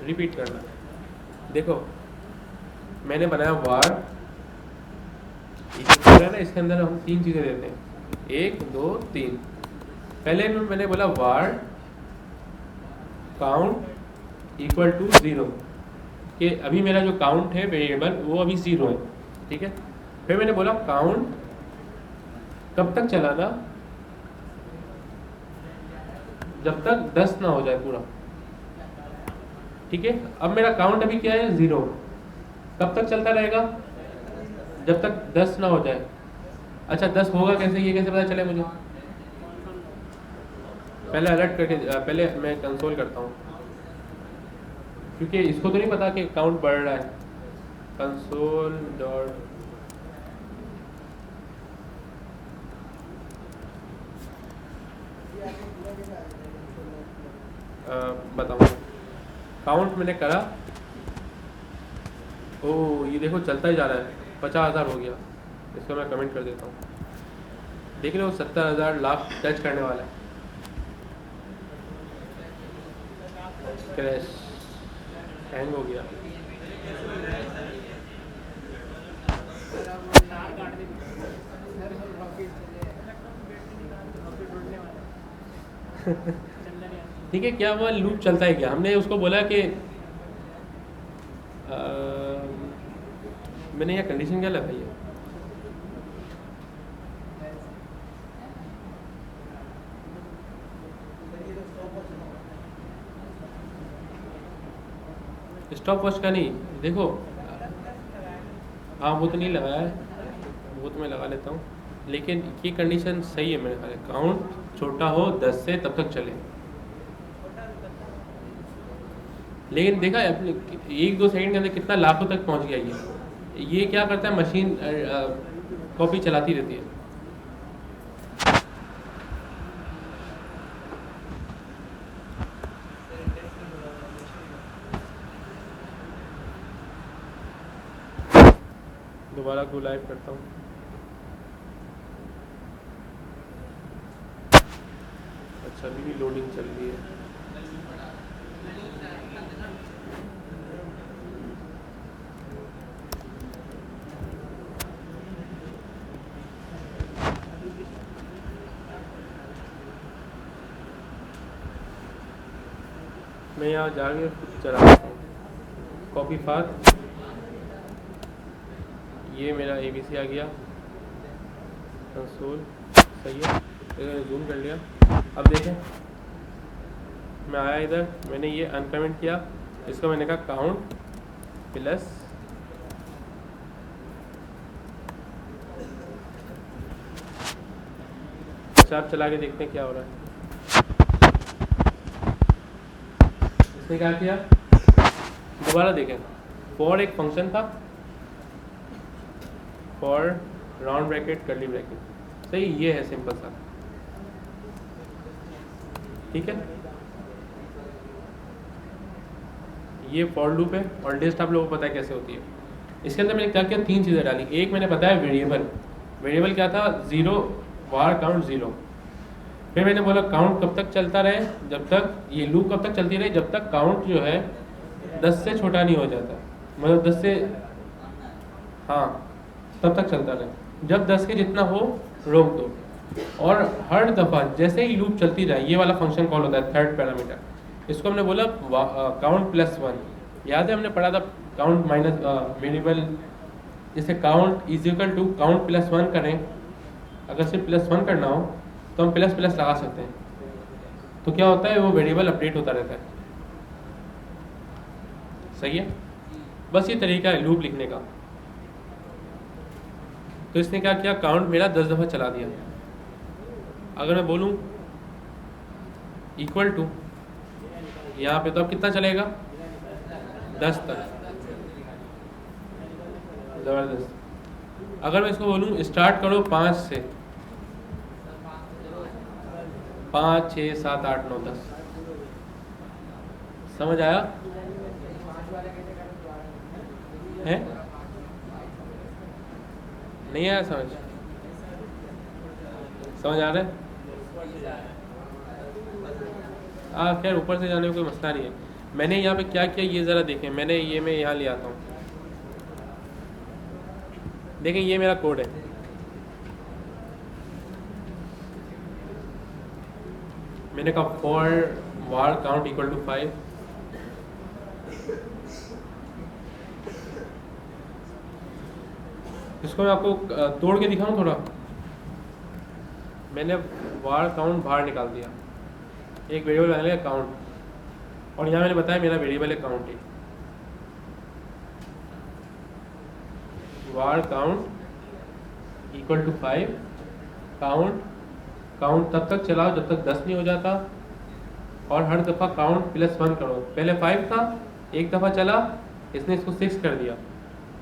रिपीट करना। देखो मैंने बनाया वार, ये जो पूरा है ना, इसके अंदर हम 3 चीज़ें देते हैं, 1 2 3। पहले में मैंने बोला वार काउंट इक्वल टू 0, कि अभी मेरा जो काउंट है वेरिएबल वो अभी 0 है, ठीक है। फिर मैंने बोला काउंट कब तक चलाना, जब तक 10 ना हो जाए पूरा, ठीक है। अब मेरा काउंट अभी क्या है 0, कब तक चलता रहेगा, जब तक 10 ना हो जाए। अच्छा 10 होगा कैसे, ये कैसे पता चले मुझे? पहले अलर्ट करके पहले मैं कंसोल करता हूँ, क्योंकि इसको तो नहीं पता कि काउंट बढ़ रहा है। कंसोल डॉट बताऊँ, काउंट मैंने करा, ओ ये देखो चलता ही जा रहा है, 50,000 हो गया। इसको मैं कमेंट कर देता हूँ, देख लो 70,000 लाख टच करने वाला है। क्रैश, हैंग हो गया। ठीक है, क्या हुआ, लूप चलता है क्या? हमने उसको बोला कि मैंने यहाँ कंडीशन क्या लगाई है, स्टॉप वॉच का नहीं, देखो हाँ वो तो नहीं लगाया है, वो तो मैं लगा लेता हूँ, लेकिन ये कंडीशन सही है मेरे ख्याल, काउंट छोटा हो 10 से तब तक चले। लेकिन देखा है अपने 1-2 सेकंड के अंदर कितना लाखों तक पहुंच गया ये क्या करता है, मशीन कॉपी चलाती रहती है। दोबारा को लाइव करता हूँ। अच्छा अभी भी लोडिंग चल रही है। मैं यहाँ जाके चला सकता हूँ, कॉपी फार, ये मेरा ABC आ गया, कंसोल सही है, जूम कर लिया। अब देखें मैं आया इधर, मैंने ये अनकमेंट किया, इसको मैंने कहा काउंट प्लस आप चला के देखते हैं क्या हो रहा है। इसने क्या किया, दोबारा देखें, फॉर एक फंक्शन था, for round bracket curly bracket, सही, ये है सिंपल सा, ठीक है। ये फॉर लूप है और लिस्ट आप लोगों को पता है कैसे होती है। इसके अंदर मैंने क्या किया, 3 चीज़ें डाली। एक मैंने बताया वेरिएबल, वेरिएबल क्या था 0, वार काउंट 0। फिर मैंने बोला काउंट कब तक चलता रहे, जब तक, ये लूप कब तक चलती रहे, जब तक काउंट जो है 10 से छोटा नहीं हो जाता, मतलब 10 से, हाँ तब तक चलता रहे, जब 10 के जितना हो रोक दो। और हर दफ़ा जैसे ही लूप चलती रहे, ये वाला फंक्शन कॉल होता है थर्ड पैरामीटर, इसको हमने बोला काउंट प्लस 1। याद है हमने पढ़ा था काउंट माइनस वेरिएबल, जैसे count is equal to count plus 1 करें, अगर सिर्फ प्लस 1 करना हो तो हम प्लस प्लस लगा सकते हैं, तो क्या होता है वो वेरिएबल अपडेट होता रहता है, सही है। बस ये तरीका है लूप लिखने का। तो इसने क्या किया, काउंट मेरा 10 दफ़ा चला दिया। अगर मैं बोलूँ इक्वल टू, यहाँ पे तो अब कितना चलेगा, 10 तक, ज़बरदस्त। अगर मैं इसको बोलूँ स्टार्ट करो 5 से, 5 6 7 8 9 10, समझ आया? है, नहीं आया समझ? समझ आ रहा है? खैर ऊपर से जाने में कोई मसला नहीं है। मैंने यहाँ पे क्या किया ये ज़रा देखें। मैं यहाँ ले आता हूँ। देखें ये मेरा कोड है। मैंने कहा for var count equal to 5। इसको मैं आपको तोड़ के दिखाऊं थोड़ा। मैंने var count बाहर निकाल दिया, एक वेरिएबल बना लिया काउंट, और यहाँ मैंने बताया मेरा वेरिएबल है काउंट है। var count equal to 5 count तब तक चलाओ जब तक 10 नहीं हो जाता, और हर दफ़ा काउंट +1 करो। पहले 5 था, एक दफ़ा चला इसने इसको 6 कर दिया,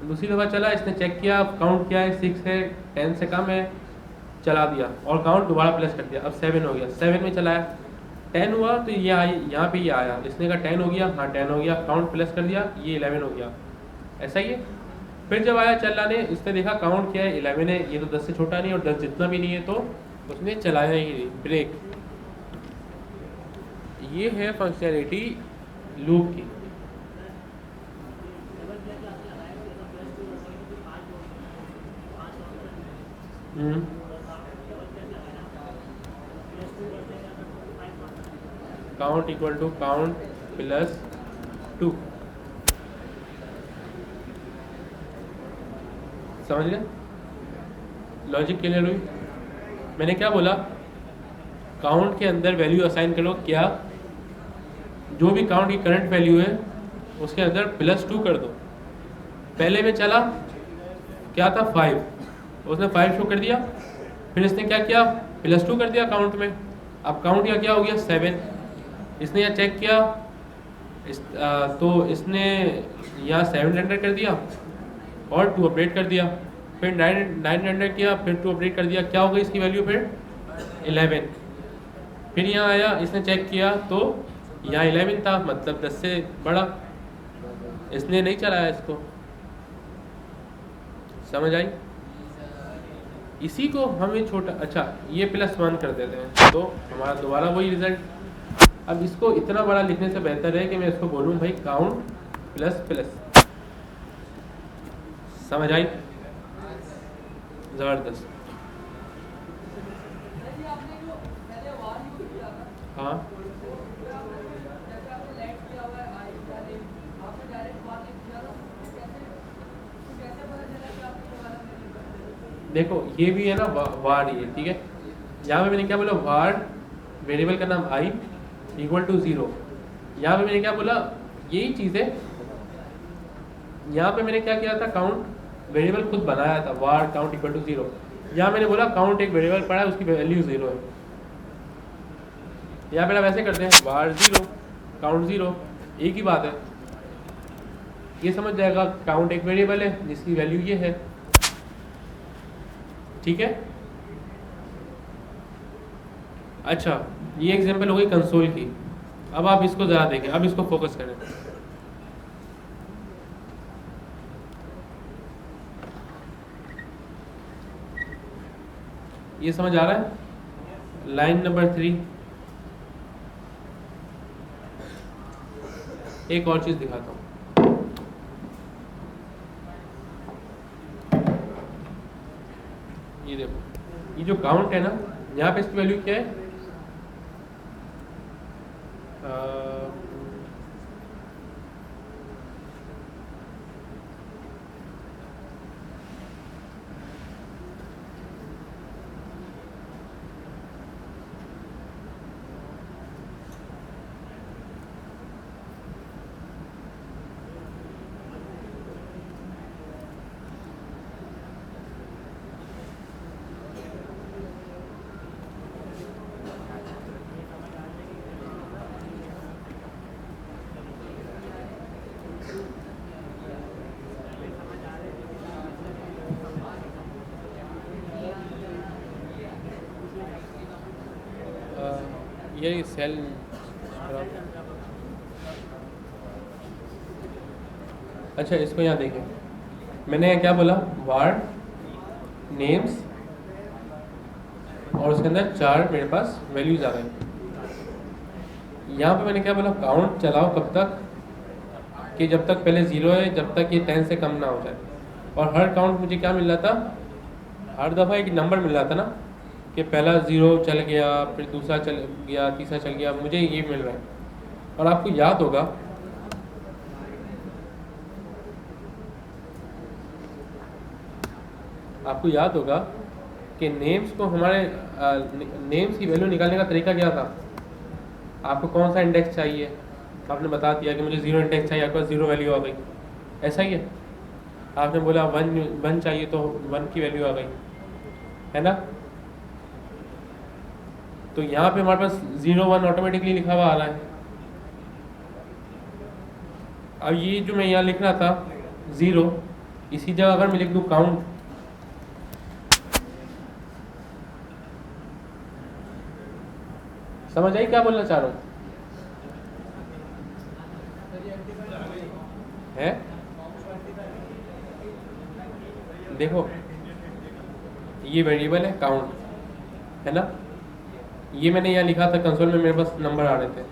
दूसरी दफ़ा चला इसने चेक किया काउंट क्या है, 6 है, 10 से कम है, चला दिया और काउंट दोबारा प्लस कर दिया। अब 7 हो गया, 7 में चलाया, 10 हुआ तो ये यहाँ पे ये आया, इसने कहा 10 हो गया, हाँ 10 हो गया, काउंट प्लस कर दिया, ये 11 हो गया। ऐसा ही है। फिर जब आया चलाने, इसने देखा काउंट क्या है 11 है, ये तो 10 से छोटा नहीं और 10 जितना भी नहीं है, तो उसने चलाया ही नहीं, ब्रेक। ये है फंक्शनैलिटी लूप की। काउंट इक्वल टू काउंट +2, समझ गए? लॉजिक क्लियर हुई? मैंने क्या बोला, काउंट के अंदर वैल्यू असाइन करो, क्या जो भी काउंट की करंट वैल्यू है उसके अंदर +2 कर दो। पहले में चला क्या था 5, उसने 5 शो कर दिया, फिर इसने क्या किया +2 कर दिया काउंट में। अब काउंट या क्या हो गया 7, इसने यहाँ चेक किया तो इसने यहाँ 700 कर दिया और 2 अपडेट कर दिया, फिर 900 किया, फिर 2 अपडेट कर दिया, क्या हो गई इसकी वैल्यू फिर 11। फिर यहाँ आया, इसने चेक किया तो यहाँ 11 था, मतलब 10 से बड़ा, इसने नहीं चलाया इसको। समझ आई? इसी को हम ये छोटा, अच्छा ये +1 कर देते हैं तो हमारा दोबारा वही रिजल्ट। अब इसको इतना बड़ा लिखने से बेहतर है कि मैं इसको बोलूँ भाई काउंट ++। समझ आई? ज़बरदस्त। हाँ देखो ये भी है ना var, ये ठीक है। यहाँ पे मैंने क्या बोला, var वेरिएबल का नाम i इक्वल टू 0। यहाँ पे मैंने क्या बोला, यही चीज़ है। यहाँ पे मैंने क्या किया था, काउंट वेरिएबल खुद बनाया था, var काउंट इक्वल टू 0। यहाँ मैंने बोला काउंट एक वेरिएबल पड़ा है, उसकी वैल्यू 0 है। यहाँ पे आप ऐसे करते हैं var 0 काउंट 0, एक ही बात है। ये समझ जाएगा काउंट एक वेरिएबल है जिसकी वैल्यू ये है, ठीक है। अच्छा ये एग्जांपल हो गई कंसोल की। अब आप इसको ज़रा देखें, अब इसको फोकस करें। ये समझ आ रहा है? Line number 3। एक और चीज़ दिखाता हूँ। ये देखो, ये जो काउंट है ना, यहाँ पे इसकी वैल्यू क्या है, ये सेल। अच्छा इसको यहाँ देखें, मैंने क्या बोला, वार नेम्स, और उसके अंदर 4 मेरे पास वैल्यूज आ गई। यहाँ पे मैंने क्या बोला, काउंट चलाओ कब तक, कि जब तक पहले 0 है, जब तक ये 10 से कम ना हो जाए। और हर काउंट मुझे क्या मिल रहा था, हर दफ़ा एक नंबर मिल रहा था ना, कि पहला 0 चल गया, फिर दूसरा चल गया, तीसरा चल गया, मुझे ये मिल रहा है। और आपको याद होगा कि नेम्स को हमारे नेम्स की वैल्यू निकालने का तरीका क्या था। आपको कौन सा इंडेक्स चाहिए, आपने बता दिया कि मुझे 0 इंडेक्स चाहिए, आपके पास 0 वैल्यू आ गई, ऐसा ही है। आपने बोला 1 चाहिए तो 1 की वैल्यू आ गई, है ना। तो यहाँ पे हमारे पास 0 1 ऑटोमेटिकली लिखा हुआ आ रहा है। अब ये जो मैं यहाँ लिख रहा था 0, इसी जगह अगर मैं लिख दूँ काउंट, समझ आई क्या बोलना चाह रहा हूँ है। देखो ये वेरिएबल है काउंट, है ना। ये मैंने यहाँ लिखा था कंसोल में, मेरे पास नंबर आ रहे थे।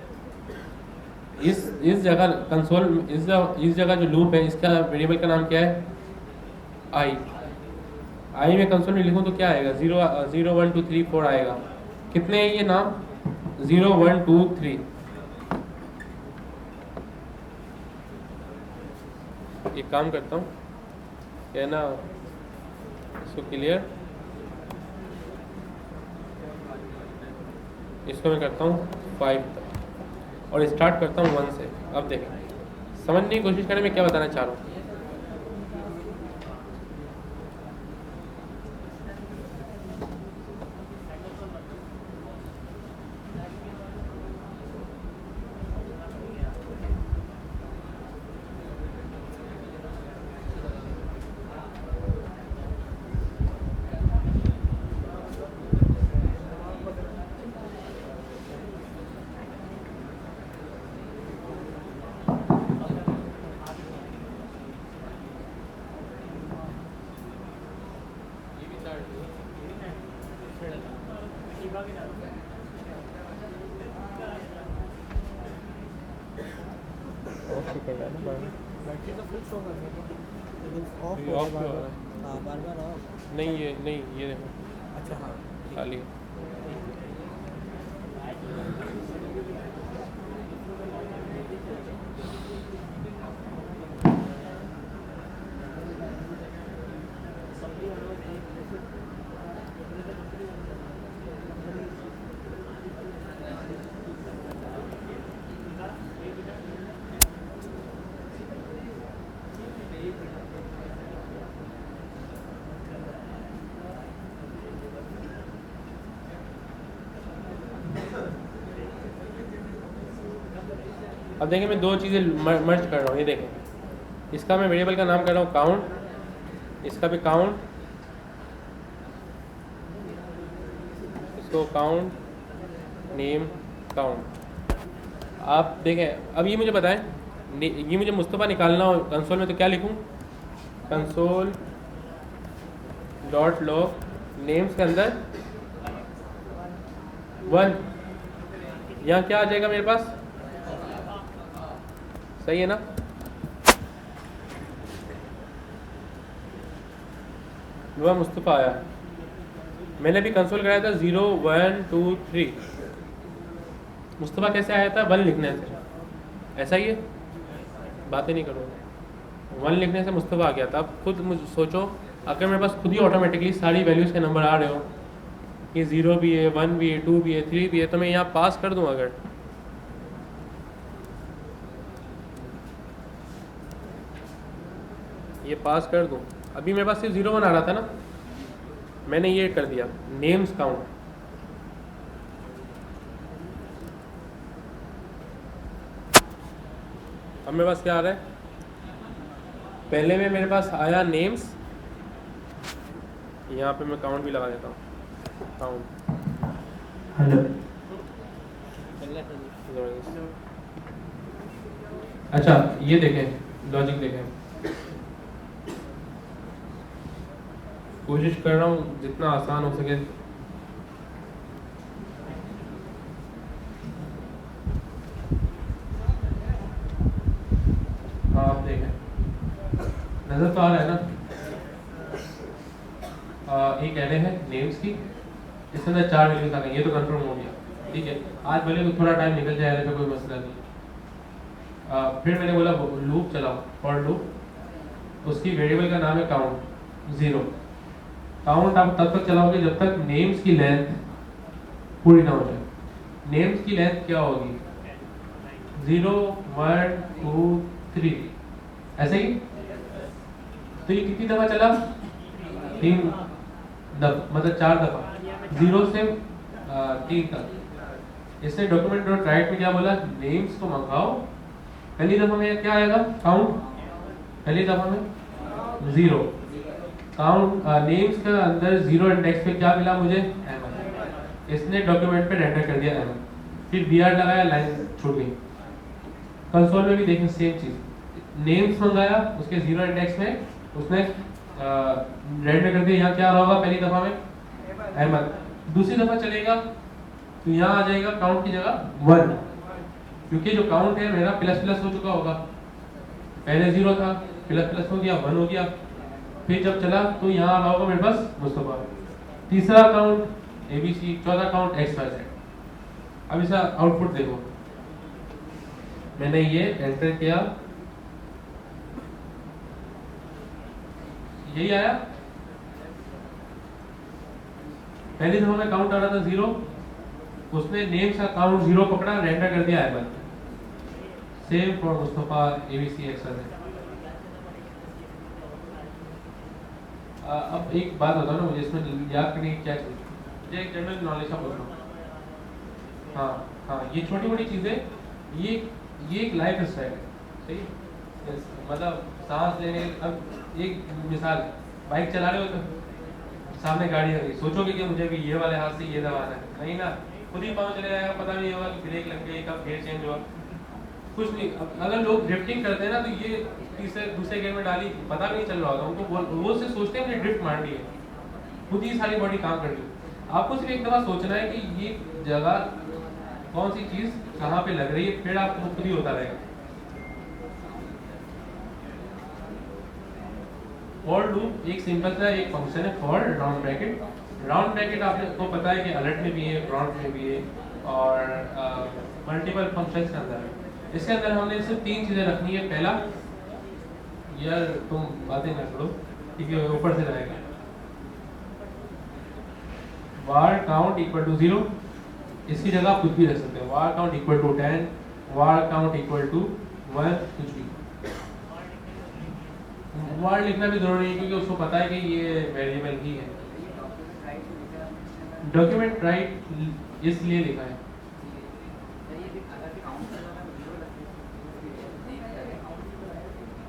इस जगह कंसोल, इस जगह जो लूप है, इसका वेरिएबल का नाम क्या है, आई में कंसोल में लिखूँ तो क्या आएगा, 0 1 2 3 4 आएगा। कितने हैं ये नाम, 0 1 2 3। एक काम करता हूँ, क्या ना, इसको क्लियर, इसको मैं करता हूँ 5 तक और स्टार्ट करता हूँ 1 से। अब देखें, समझने की कोशिश करें मैं क्या बताना चाह रहा हूँ। नहीं ये नहीं, ये देखो, अच्छा हाँ खाली। अब देखिए मैं 2 चीज़ें मर्ज कर रहा हूँ। ये देखें, इसका मैं वेरिएबल का नाम कर रहा हूँ काउंट, इसका भी काउंट, इसको काउंट नेम काउंट। आप देखें, अब ये मुझे बताएं, ये मुझे मुस्तफ़ा निकालना हो कंसोल में तो क्या लिखूँ, कंसोल डॉट लॉग नेम्स के अंदर 1, यहाँ क्या आ जाएगा मेरे पास, सही है ना। वह मुस्तफ़ा आया, मैंने भी कंसोल कराया था 0 1 2 3। मुस्तफ़ा कैसे आया था, 1 लिखने से, ऐसा ही है, बातें नहीं करो, 1 लिखने से मुस्तफ़ा आ गया था। अब खुद मुझे सोचो, अगर मेरे पास खुद ही ऑटोमेटिकली सारी वैल्यूज़ के नंबर आ रहे हो, कि 0 भी है, 1 भी है, 2 भी है, 3 भी है, तो मैं यहाँ पास कर दूँ, अगर ये पास कर दूँ, अभी मेरे पास सिर्फ 0 1 आ रहा था ना, मैंने ये कर दिया नेम्स काउंट। अब मेरे पास क्या आ रहा है, पहले में मेरे पास आया नेम्स, यहाँ पे मैं काउंट भी लगा देता हूँ, काउंट। हेलो, अच्छा ये देखें, लॉजिक देखें, कोशिश कर रहा हूँ जितना आसान हो सके। हाँ आप देखें, नजर तो आ रहा है ना। एक एरे है नेम्स की, इसके अंदर 4 वैल्यूज आ गई, ये तो कंफर्म हो गया, ठीक है। आज भले तो थोड़ा टाइम निकल जाए एरे पे, कोई मसला नहीं। फिर मैंने बोला लूप चलाओ, फॉर लूप, उसकी वेरिएबल का नाम है काउंट 0। काउंट आप तब तक चलाओगे जब तक नेम्स की लेंथ पूरी ना हो जाए। नेम्स की लेंथ क्या होगी? 0 1 2 3, ऐसे ही। तो ये कितनी दफा चला? 3 दफा, मतलब 4 दफा, 0 से 3 तक। इसने डॉक्यूमेंट डॉट राइट में क्या बोला? नेम्स को मंगाओ। पहली दफा में क्या आएगा? काउंट। पहली दफा में 0 काउंट। नेम्स का अंदर 0 इंडेक्स पे क्या मिला मुझे? अहमद। इसने डॉक्यूमेंट पे रेंडर कर दिया अहमद। फिर br लगाया, लाइन छूट गई। कंसोल में भी देखें सेम चीज, नेम्स मंगाया, उसके 0 इंडेक्स में उसने रेंडर कर दिया। यहाँ क्या होगा? पहली दफा में अहमद। दूसरी दफा चलेगा तो यहाँ आ जाएगा काउंट की जगह 1, क्योंकि जो काउंट है मेरा प्लस प्लस हो चुका होगा। पहले 0 था, प्लस प्लस हो गया, 1 हो गया। फिर जब चला तो यहाँ आ रहा होगा मेरे पास मुस्तफा। तीसरा काउंट ABC, चौथा काउंट XYZ। अब इसका आउटपुट देखो, मैंने ये एंटर किया, यही आया। पहली दफा में काउंट आ रहा था 0, उसने नेम्स का काउंट 0 पकड़ा, रेंडर कर दिया Ahmad. Same for Mustafa, ABC, XYZ। अब एक बात बताओ ना मुझे, इसमें याद करने की क्या चीज़? मुझे एक जनरल नॉलेज का बोल रहा हूँ। हाँ, ये छोटी मोटी चीज़ें, ये एक लाइफ स्टाइल है, सही है? मतलब सांस लेने। अब एक मिसाल, बाइक चला रहे हो तो सामने गाड़ी आ गई, सोचोगे कि मुझे भी ये वाले हाथ से ये दबाना है? नहीं ना, खुद ही पाँव चले जाएगा, पता नहीं होगा कि ब्रेक लग गई, कब गियर चेंज हुआ, कुछ नहीं। अगर लोग ड्रिफ्टिंग करते हैं ना, तो ये तीसरे दूसरे गियर में डाली, पता भी नहीं चल रहा होगा उनको, वो से सोचते हैं मुझे ड्रिफ्ट मारनी है, खुद ही सारी बॉडी काम कर रही है। आपको सिर्फ एक दफा सोचना है कि ये जगह कौन सी चीज कहाँ पे लग रही है, फिर आपको खुद ही होता रहेगा। फॉर लूप एक सिंपल सा एक फंक्शन है, for round bracket. Round bracket आपको पता है कि अलर्ट में भी है, प्रॉम्प्ट में भी है, और मल्टीपल फंक्शंस के अंदर है। इसके अंदर हमने सिर्फ 3 चीजें रखनी है। पहला, यार तुम बातें ना करो, ठीक है, ऊपर से जाएगा। var count इक्वल टू 0, इसकी जगह आप कुछ भी रख सकते हो। var count equal to 10, var count equal to 1, कुछ भी। var लिखना भी जरूरी है, क्योंकि उसको पता है कि ये वेरिएबल ही है। डॉक्यूमेंट राइट इसलिए लिखा है,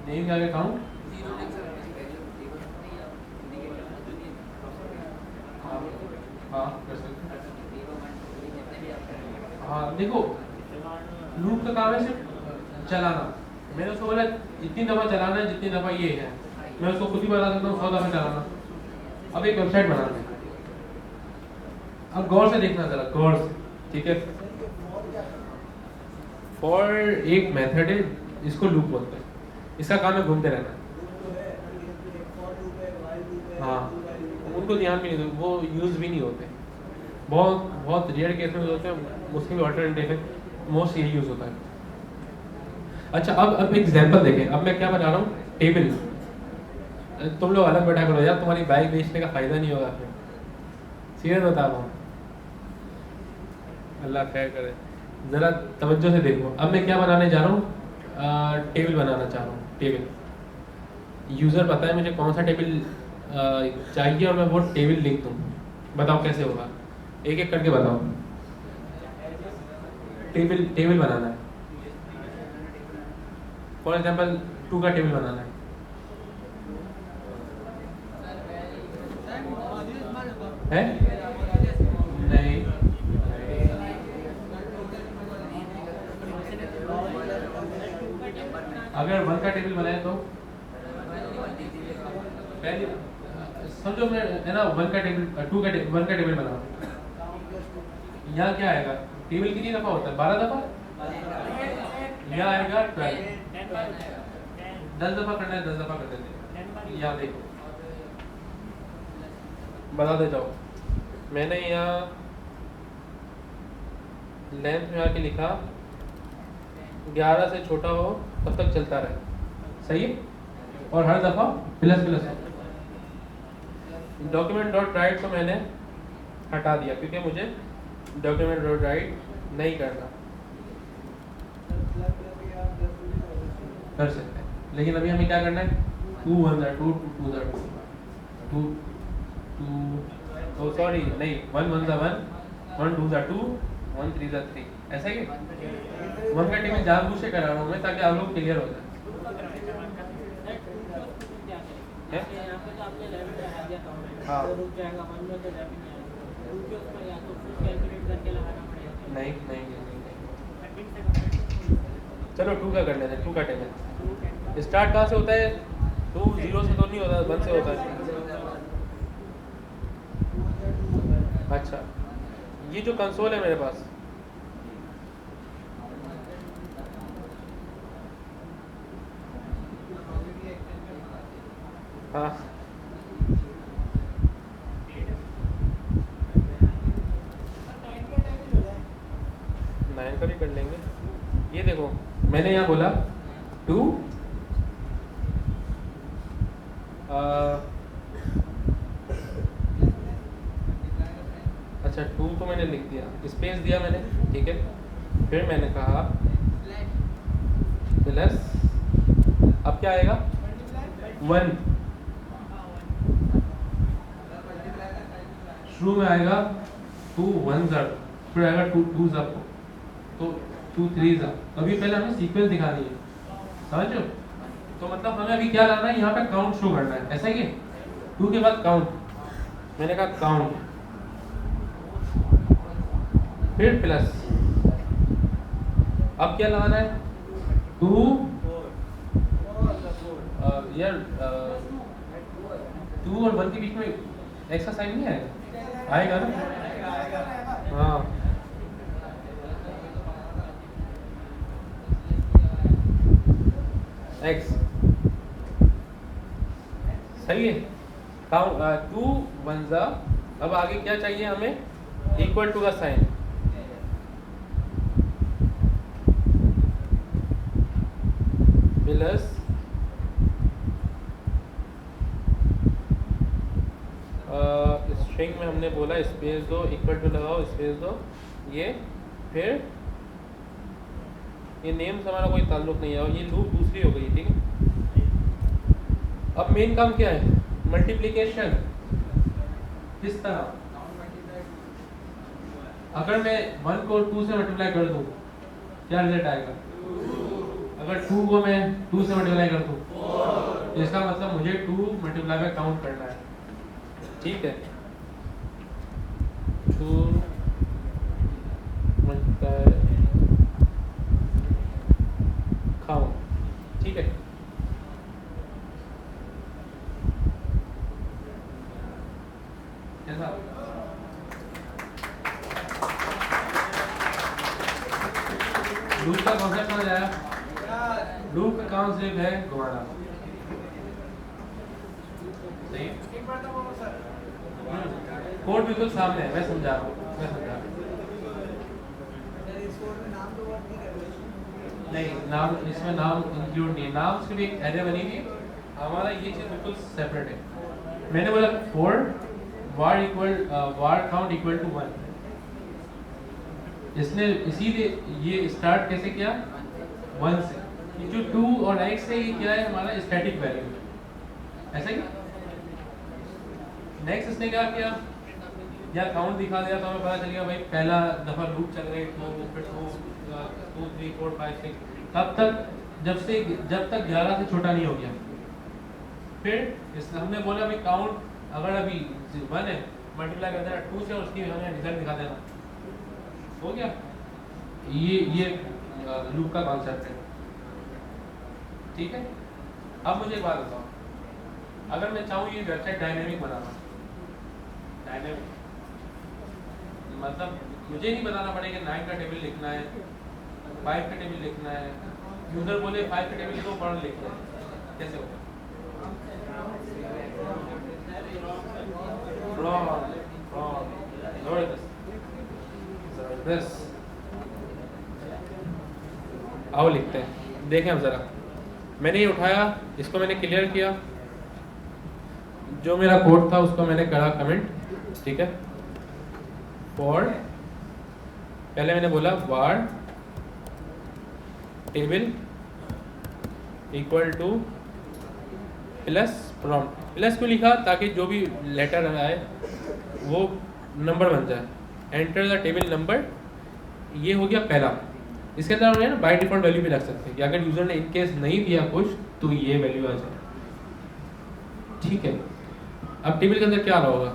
नेम क्या है? काउंट। हाँ कर सकते हैं। हाँ देखो, लूप का काम है सिर्फ चलाना। मैंने उसको बोला इतनी दफा चलाना है जितनी दफा ये है, मैं उसको खुद ही बता सकता हूँ 100 दफा चलाना। अब एक वेबसाइट बनाना है, अब गौर से देखना जरा, गौर से, ठीक है। फॉर एक मेथड है, इसको लूप बोलते हैं, इसका काम है घूमते रहना। हाँ, उनको ध्यान भी नहीं दो, वो यूज भी नहीं होते, बहुत बहुत रेयर केस में होते हैं, उसके भी अल्टरनेटिव है, मोस्ट यही यूज होता है। अच्छा, अब एग्जांपल देखें। अब मैं क्या बता रहा हूँ? टेबल। तुम लोग अलग बैठा करो यार, तुम्हारी बाइक बेचने का फायदा नहीं होगा फिर, सीरियस बता रहा हूँ, अल्लाह खैर करे, जरा तवज्जो से देखो। अब मैं क्या बनाने जा रहा हूँ? टेबल बनाना चाह रहा हूँ। टेबल, यूजर पता है मुझे कौन सा टेबल चाहिए, और मैं वो टेबल लिख दूँ। बताओ कैसे होगा? एक एक करके बताओ। टेबल बनाना है, फॉर एग्जाम्पल 2 का टेबल बनाना है। है? नहीं, अगर 1 का टेबल बनाए तो पहले समझो मैं है ना 1 का टेबल 2 का टेबल 1 का टेबल बना रहा हूँ। यहाँ क्या आएगा, टेबल कितनी दफ़ा होता है, 12 दफ़ा। यहाँ आएगा 12, 10 दफ़ा करना है, 10 दफ़ा कर देते हैं। यहाँ देखो बता देता हूँ, मैंने यहाँ लेंथ में आके लिखा 11 से छोटा हो तब तक चलता रहे, सही है, और हर दफ़ा प्लस प्लस हो। डॉक्यूमेंट डॉट राइट को मैंने हटा दिया क्योंकि मुझे डॉक्यूमेंट डॉट राइट नहीं करना। कर सकते हैं, लेकिन अभी हमें क्या करना है, 2 1 2 2 2 2 2 सॉरी नहीं 1 1 1 1 2 2 1 3 3, ऐसा ही है। 1 का टेबल जानबूझ से करा रहा हूँ मैं ताकि आप लोग क्लियर हो जाए। हाँ नहीं नहीं चलो 2 का कर लेते हैं। 2 का टेबल स्टार्ट कहाँ से होता है, 2 0 से तो नहीं होता, 1 से होता है। अच्छा, ये जो कंसोल है मेरे पास, हाँ 9 का भी कर लेंगे। ये देखो मैंने यहाँ बोला 2 अच्छा 2 को मैंने लिख दिया, स्पेस दिया मैंने, ठीक है। फिर मैंने कहा प्लस, अब क्या आएगा 1, शुरू में आएगा 2 1 फिर आएगा 2 2 तो 2 3 अभी पहले हमें सीक्वेंस दिखानी है, समझ लो। तो मतलब हमें अभी क्या करना है, यहाँ पे काउंट शो करना है, ऐसा ही है। 2 के बाद काउंट, मैंने कहा काउंट, फिर प्लस, अब क्या लगाना है 2 यार 2 और 1 के बीच में एक्स्ट्रा साइन नहीं आएगा, आएगा ना, हाँ एक्स, सही है। 2 1 अब आगे क्या चाहिए हमें, इक्वल टू का साइन, प्लस स्ट्रिंग में हमने बोला स्पेस दो, इक्वल टू लगाओ, स्पेस दो, ये फिर ये नेम से हमारा कोई ताल्लुक नहीं है, और ये लूप दूसरी हो गई, ठीक है। अब मेन काम क्या है, मल्टीप्लिकेशन। किस तरह, अगर मैं 1 को 2 से मल्टीप्लाई कर दूं क्या रिजल्ट आएगा, अगर 2 को मैं 2 से मल्टीप्लाई कर दूं तो इसका मतलब मुझे 2 मल्टीप्लाई में काउंट करना है, ठीक है। 2 मल्टीप्लाई काउंट, ठीक है। ऐसा लूप का कॉन्सेप्ट समझ आया, लूप का कॉन्सेप्ट है घुमाना, सही। कोड बिल्कुल सामने है, मैं समझा रहा हूँ, नहीं नाम, इसमें नाम इंक्लूड नहीं है, नाम से भी एक एरे बनी हुई है, हमारा ये चीज़ बिल्कुल सेपरेट है। मैंने बोला 4 var count इक्वल टू 1, इसने इसीलिए ये स्टार्ट कैसे किया 1 से, ये जो 2 और x है ये क्या है, हमारा स्टैटिक वैल्यू, ऐसा ही। नेक्स्ट इसने क्या किया, या काउंट दिखा दिया तो हमें पता चल गया भाई पहला दफ़ा लूप चल रही, तो फिर 2 3 4 5 6 तब तक जब तक 11 से छोटा नहीं हो गया। फिर हमने बोला भाई काउंट अगर अभी 1 है मल्टीप्लाई कर देना 2 से और उसकी हमें रिजल्ट दिखा देना, हो गया। ये लूप का कॉन्सेप्ट है, ठीक है। अब मुझे एक बात बताओ, अगर मैं चाहूँ ये वेबसाइट डायनेमिक बनाना, डायनेमिक मतलब मुझे नहीं बताना पड़ेगा 9 का टेबल लिखना है, 5 का टेबल लिखना है, यूजर बोले 5 का टेबल को पढ़ लिखना है, कैसे होगा? जबरदस्त। आओ लिखते हैं, देखें अब ज़रा। मैंने ये उठाया, इसको मैंने क्लियर किया, जो मेरा कोड था उसको मैंने करा कमेंट, ठीक है। फॉर पहले मैंने बोला var table equal two plus prompt. Plus क्यों लिखा? ताकि जो भी लेटर आए वो नंबर बन जाए। एंटर द टेबल नंबर, ये हो गया पहला। इसके अंदर हम ना बाय डिफॉल्ट वैल्यू भी रख सकते हैं कि अगर यूजर ने इन केस नहीं दिया कुछ तो ये वैल्यू आ जाए, ठीक है। अब टेबल के अंदर क्या आ रहा होगा?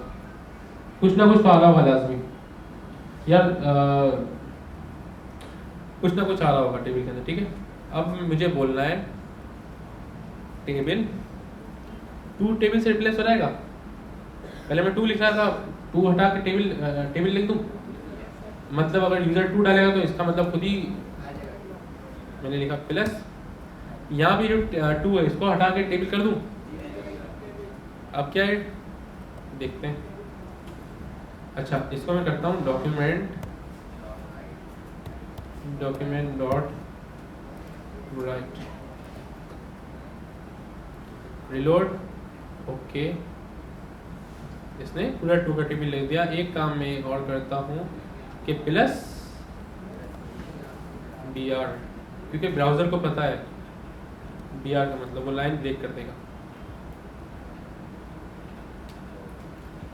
कुछ ना कुछ तो आ रहा होगा लाजमी यार, कुछ ना कुछ आ रहा होगा टेबल के अंदर, ठीक है। अब मुझे बोलना है टेबल 2 टेबल से रिप्लेस हो जाएगा। पहले मैं 2 लिख रहा था, 2 हटा के टेबल लिख दूं। मतलब अगर यूजर 2 डालेगा तो इसका मतलब खुद ही मैंने लिखा प्लस, यहाँ भी जो 2 है इसको हटा के टेबल कर दूं। अब क्या है देखते हैं। अच्छा, इसको मैं करता हूँ document dot right reload, okay. इसने पूरा 2 का टेबल लिख दिया। एक काम मैं और करता हूँ कि प्लस br, क्योंकि ब्राउज़र को पता है br का मतलब वो लाइन ब्रेक कर देगा।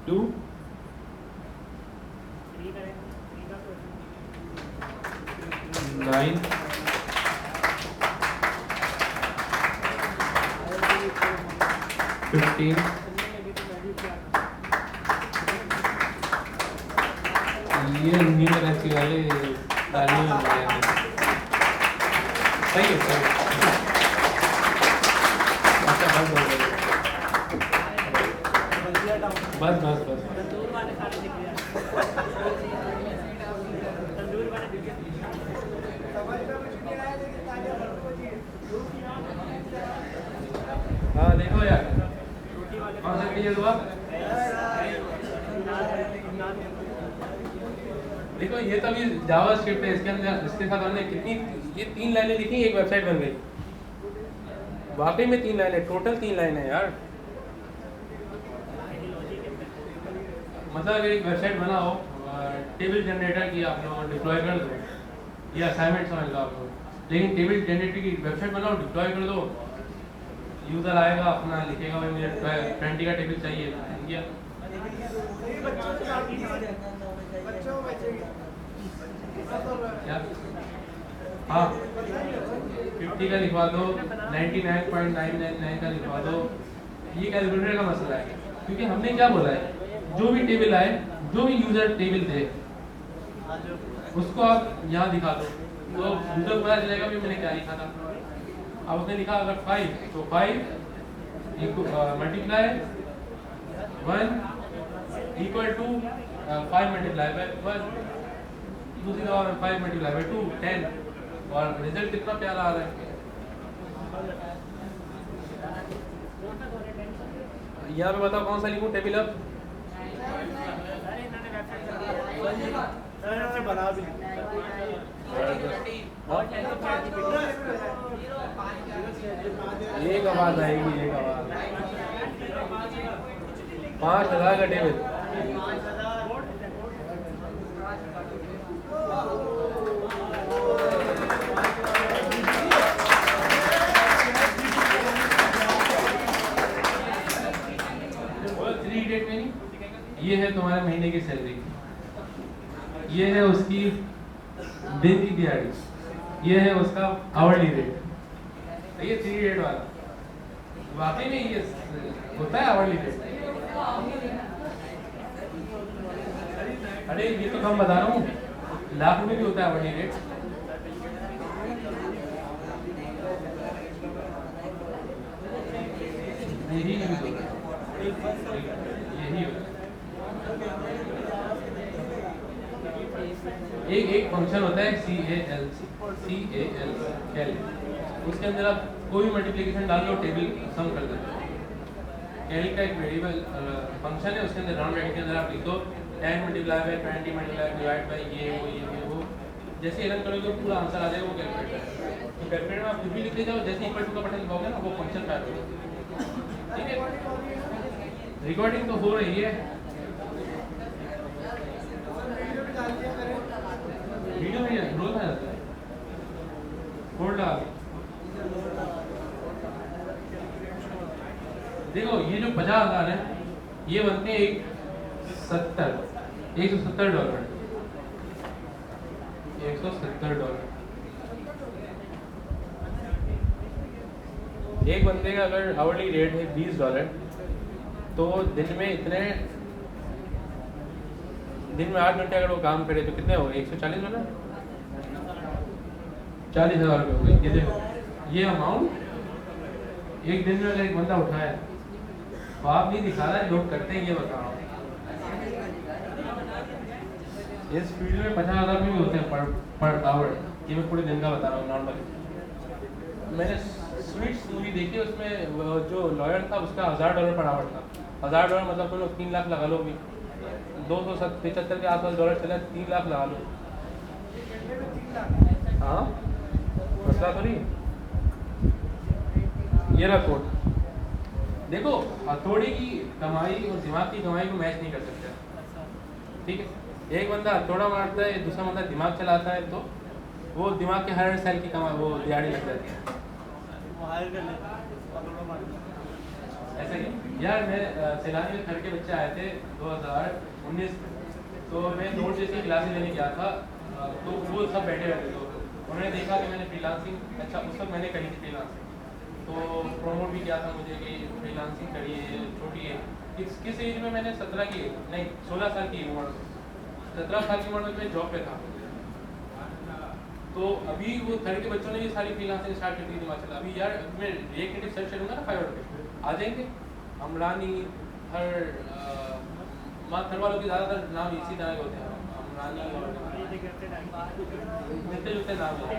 2 9 15 ये इंडियन करेंसी वाले डालने में मजा आया। सही है, सही है। अच्छा, बस बस बस बस। हाँ देखो यार, कौन सा क्लियर हुआ? देखो ये तो अभी जावास्क्रिप्ट है, इसके अंदर इसके साथ हमने कितनी ये 3 लाइनें लिखी, एक वेबसाइट बन गई। वाकई में 3 लाइनें, टोटल 3 लाइनें है यार। मतलब अगर एक वेबसाइट बना हो, टेबल जनरेटर की आप लोग डिप्लॉय कर दो, ये असाइनमेंट समझ लो आप लोग। लेकिन टेबल जनरेटर की वेबसाइट बनाओ, डिप्लॉय कर दो, यूजर आएगा अपना लिखेगा भाई मुझे 20 का टेबल चाहिए, क्या हाँ 50 का लिखवा दो, 99.999 का लिखवा दो। ये कैलकुलेटर का मसला है, क्योंकि हमने क्या बोला है, जो भी टेबल आए, जो भी यूजर टेबल दे उसको आप यहाँ दिखा दो, तो यूजर पता चलेगा कि मैंने क्या लिखा था। अब उसने लिखा अगर 5 तो 5 multiply 1 equal to 5 multiply by 1, दूसरी दफा 5 मल्टीप्लाई बाय 2 10, और रिजल्ट कितना प्यारा आ रहा है। यहाँ पे बताओ कौन सा लिखूं टेबल? अब एक आवाज आएगी, एक आवाज 5000 का टेबल। ये है तुम्हारे महीने की सैलरी, ये है उसकी दिन की दिहाड़ी, ये है उसका आवरली रेट। ये 3 रेट वाला वाकई में ये होता है आवरली रेट। अरे ये तो कम बता रहा हूँ, लाख में भी होता है आवरली रेट। यही यूज हो रहा है, यही हो रहा है। एक फंक्शन होता है CAL, कैल, उसके अंदर आप कोई भी मल्टीप्लिकेशन डाल लो, टेबल सम कर देते हो। कैल का एक वेरिएबल फंक्शन है, उसके अंदर राउंड ब्रैकेट के अंदर आप लिखो 10 multiply by 20 multiply divide by ये वो, जैसे ही रन करोगे पूरा आंसर आ जाएगा वो कैलकुलेटर है। तो कैलकुलेटर में आप कुछ भी लिख ले जाओ, जैसे इक्वल टू का बटन दबाओगे ना वो फंक्शन पैर होगा। ठीक है, रिकॉर्डिंग तो हो रही है, वीडियो में रोल आ जाता है, कोड लगा के। देखो ये जो 50,000 है ये बनते हैं $170 $170। एक बंदे का अगर आवरली रेट है $20, तो दिन में 8 घंटे अगर वो काम करे तो कितने हो गए? $140, $40,000 हो गए। ये देखो, ये अमाउंट एक दिन में अगर एक बंदा उठाए तो आप नहीं दिखा रहा है, लोग करते हैं, ये बता रहा हूँ। इस फील्ड में 50,000 भी होते हैं पर आवर, ये मैं पूरे दिन का बता रहा हूँ नॉर्मल। मैंने स्वीट्स मूवी देखी, उसमें जो लॉयर था उसका $1,000 पर आवर था। $1,000 मतलब तुम लोग 3 लाख लगा लो, भी 275 के आसपास डॉलर चला, 3 लाख लगा लो। हाँ मसला तो नहीं। ये रहा कोड, देखो हथौड़े की कमाई और दिमाग की कमाई को मैच नहीं कर सकते। ठीक है, एक बंदा हथौड़ा मारता है, दूसरा बंदा दिमाग चलाता है, तो वो दिमाग के हर सेल की कमाई वो दिहाड़ी लग जाती है। ऐसा ही यार, मैं सैलानी में घर के बच्चे आए थे 2019, तो मैं नोट जैसी क्लासेस लेने गया था, तो वो सब बैठे रहते थे, उन्होंने देखा कि मैंने फ्रीलांसिंग, अच्छा उस वक्त मैंने करी थी फ्रीलांसिंग, तो प्रमोट भी किया था मुझे कि फ्रीलांसिंग करिए, छोटी है। किस एज में मैंने 17 की, नहीं 16 साल की उम्र, 17 साल की उम्र में मैं जॉब पे था। तो अभी वो घर के बच्चों ने भी सारी फ्रीलांसिंग स्टार्ट कर दी हिमाचल। अभी यार मैं रिएक्ट नेटिव सर्च करूँगा ना फाइवर पे आ जाएंगे, अमरानी, हर घर वालों के ज़्यादातर नाम इसी तरह के होते हैं, अमरानी और मिलते जुलते नाम है,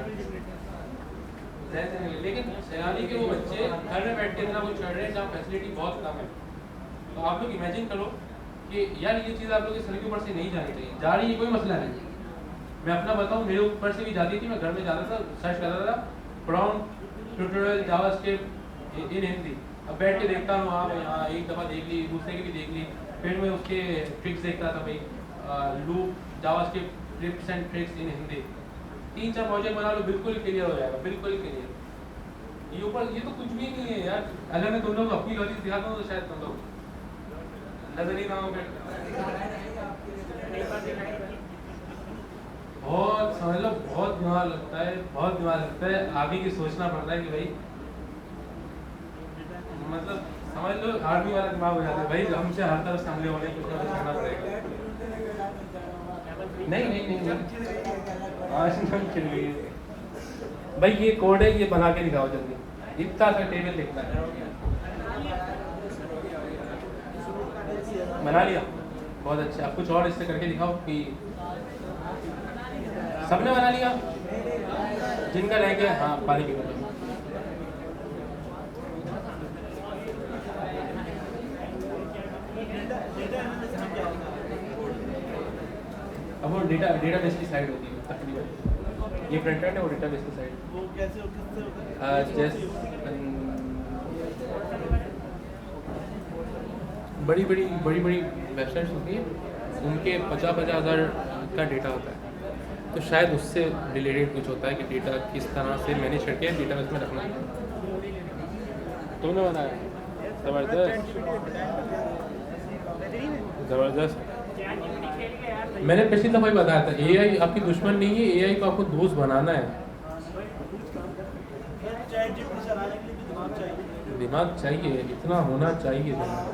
लेकिन सैलानी के वो बच्चे घर में बैठ के इतना कुछ कर रहे हैं जहाँ फैसिलिटी बहुत कम है। तो आप लोग इमेजिन करो कि यार ये चीज़ आप लोग के सर के ऊपर से नहीं जानी चाहिए, जा रही है कोई मसला नहीं। मैं अपना बताऊँ, मेरे ऊपर से भी जाती थी, मैं घर में जाता था, सर्च करता था प्रॉम्प्ट ट्यूटोरियल जावास्क्रिप्ट इन हिंदी, अब बैठ के देखता हूँ, हाँ भाई हाँ एक दफ़ा देख ली, दूसरे की भी देख ली, फिर मैं उसके ट्रिक्स देखता था भाई, loop JavaScript tips and tricks in Hindi, 3-4 project बना लो, बिल्कुल क्लियर हो जाएगा, बिल्कुल क्लियर। ये ऊपर ये तो कुछ भी नहीं है यार, अगर मैं तुम लोग अपनी लॉजिक दिखाता हूँ तो शायद तुम लोग नजर ही ना हो। बहुत समझ लो, बहुत दिमाग लगता है, बहुत दिमाग लगता है, आगे की सोचना पड़ता है कि भाई, मतलब समझ लो आर्मी वाला दिमाग हो जाता है भाई, हमसे हर तरफ सामने होने की कुछ करना पड़ेगा। नहीं आज हम चल गई भाई, ये कोड है, ये बना के दिखाओ जल्दी, इतना सा टेबल लिखना है, बना लिया, बहुत अच्छा। अब कुछ और इससे करके दिखाओ कि सबने बना लिया, जिनका रह गया, हाँ पानी की बोतल। अब वो डेटाबेस की साइड होती है तकरीबन, ये फ्रंट एंड है, वो डेटाबेस की साइड। वो कैसे किससे जैसे बड़ी बड़ी वेबसाइट्स होती हैं, उनके 50,000 का डेटा होता है, तो शायद उससे रिलेटेड कुछ होता है कि डेटा किस तरह से मैनेज करके डेटाबेस में रखना है। तुमने बनाया, ज़बरदस्त। मैंने पिछली दफ़ा ही बताया था, AI आपकी दुश्मन नहीं है, AI को आपको दोस्त बनाना है। दिमाग चाहिए, इतना होना चाहिए दिमाग,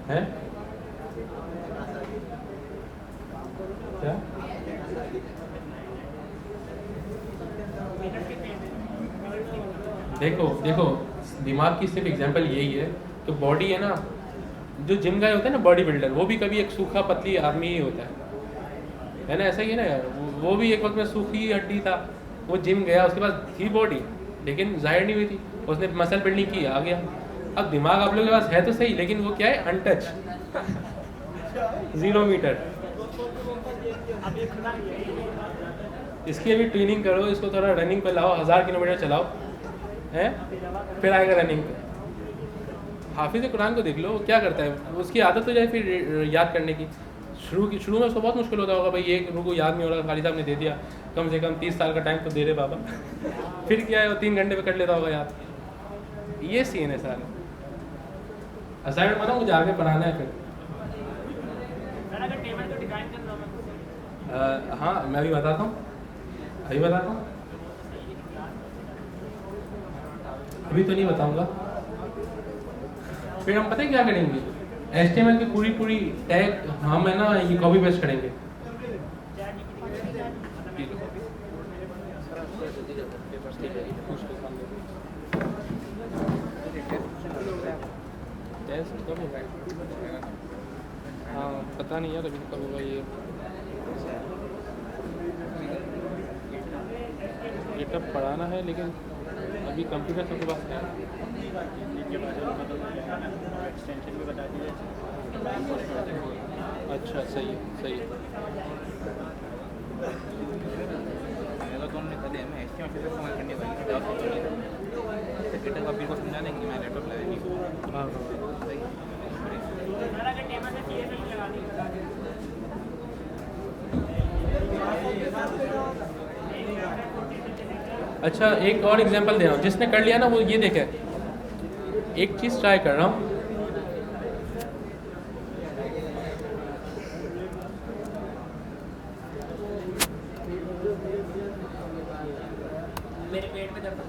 है क्या? देखो देखो, दिमाग की सिर्फ एग्जांपल यही है कि बॉडी है ना, जो जिम गाय होता है ना बॉडी बिल्डर, वो भी कभी एक सूखा पतली आदमी ही होता है ना, ऐसा ही है ना यार। वो भी एक वक्त में सूखी हड्डी था, वो जिम गया, उसके पास थी बॉडी लेकिन जाहिर नहीं हुई थी, उसने मसल बिल्डिंग की, आ गया। अब दिमाग आप लोगों के पास है तो सही, लेकिन वो क्या है, अनटच, 0 मीटर। इसकी अभी ट्रेनिंग करो, इसको थोड़ा रनिंग पे लाओ, 1000 किलोमीटर चलाओ है, फिर आएगा रनिंग पे। हाफिज़ कुरान को देख लो, वो क्या करता है, उसकी आदत हो जाए फिर याद करने की। शुरू में उसको बहुत मुश्किल होता होगा, भाई ये रुको याद नहीं हो रहा, खाली साहब ने दे दिया, कम से कम 30 साल का टाइम तो दे रहे बाबा। फिर क्या है, वो 3 घंटे में कर लेता होगा याद। ये सीन है सारा। असाइनमेंट बनाओ, मुझे आगे पढ़ाना है फिर। हाँ मैं अभी बताता हूँ, अभी बताता हूँ, अभी तो नहीं बताऊँगा। फिर हम पता है क्या करेंगे, HTML की पूरी टैग हम है ना ये कॉपी पेस्ट करेंगे। टेस्ट कब होगा? हाँ पता नहीं यार अभी कब होगा ये तब पढ़ाना है, लेकिन अभी कंप्यूटर सबके पास है। एक्सटेंशन भी बता दीजिए। अच्छा सही है, सही है। कॉपी को समझा देंगे, मैं लैपटॉप लाएंगे। हाँ अच्छा, एक और एग्जांपल दे रहा हूँ, जिसने कर लिया ना वो ये देखे, एक चीज़ ट्राई कर रहा हूँ। मेरे पेट में दर्द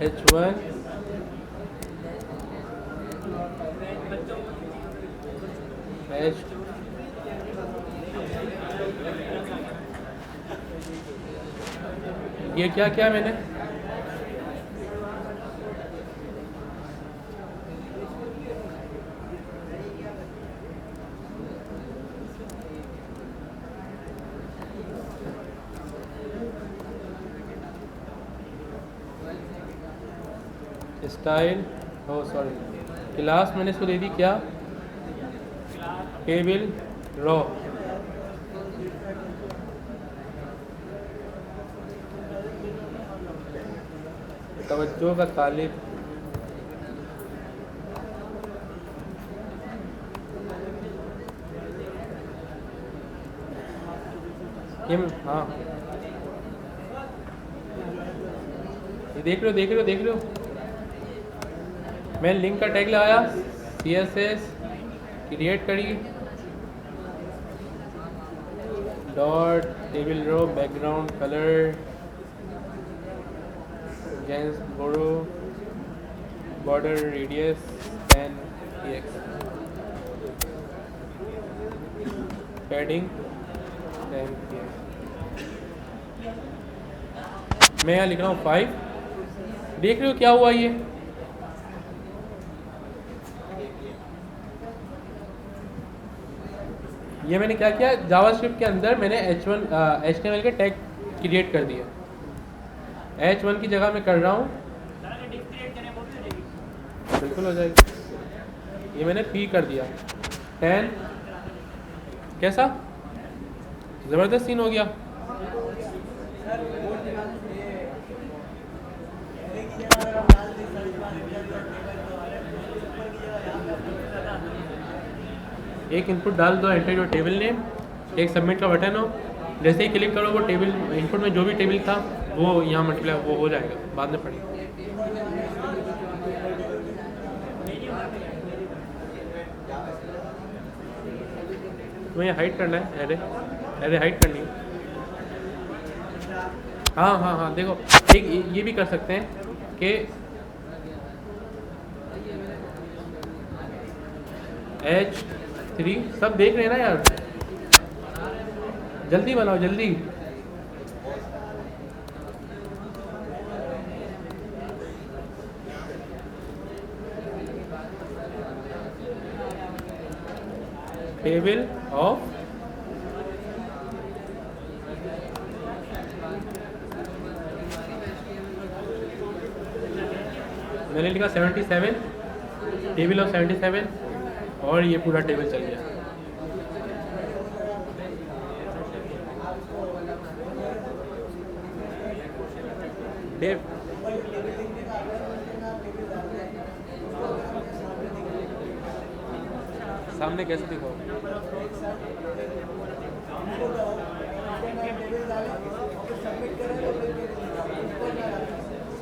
H1 H ये क्या क्या मैंने स्टाइल, ओ सॉरी, क्लास मैंने इसको दे दी क्या, टेबल रॉ। तवज्जो का तालिब, हाँ ये देख रहे हो मैं लिंक का टैग लगाया, CSS क्रिएट करी, dot table row background colour gainsboro border radius 10 px padding 10 px। मैं यहाँ लिख रहा हूँ 5। देख रहे हो क्या हुआ ये मैंने क्या किया, जावास्क्रिप्ट के अंदर मैंने HTML के टैग क्रिएट कर दिया। H1 की जगह मैं कर रहा हूँ, बिल्कुल हो जाएगी। ये मैंने P कर दिया 10। कैसा ज़बरदस्त सीन हो गया। एक इनपुट डाल दो, एंटर योर टेबल नेम, एक सबमिट का बटन हो, जैसे ही क्लिक करो वो टेबल इनपुट में जो भी टेबल था वो यहाँ मल्टीप्लाई वो हो जाएगा, बाद में पढ़ेंगे। तुम्हें हाइड करना है, एरे हाइड करनी है। हाँ देखो, एक ये भी कर सकते हैं कि H3 सब देख रहे हैं ना यार, जल्दी बनाओ जल्दी। टेबल ऑफ मैंने लिखा 77, टेबल ऑफ 77, और ये पूरा टेबल चल गया। डेव सामने कैसे दिखाओ?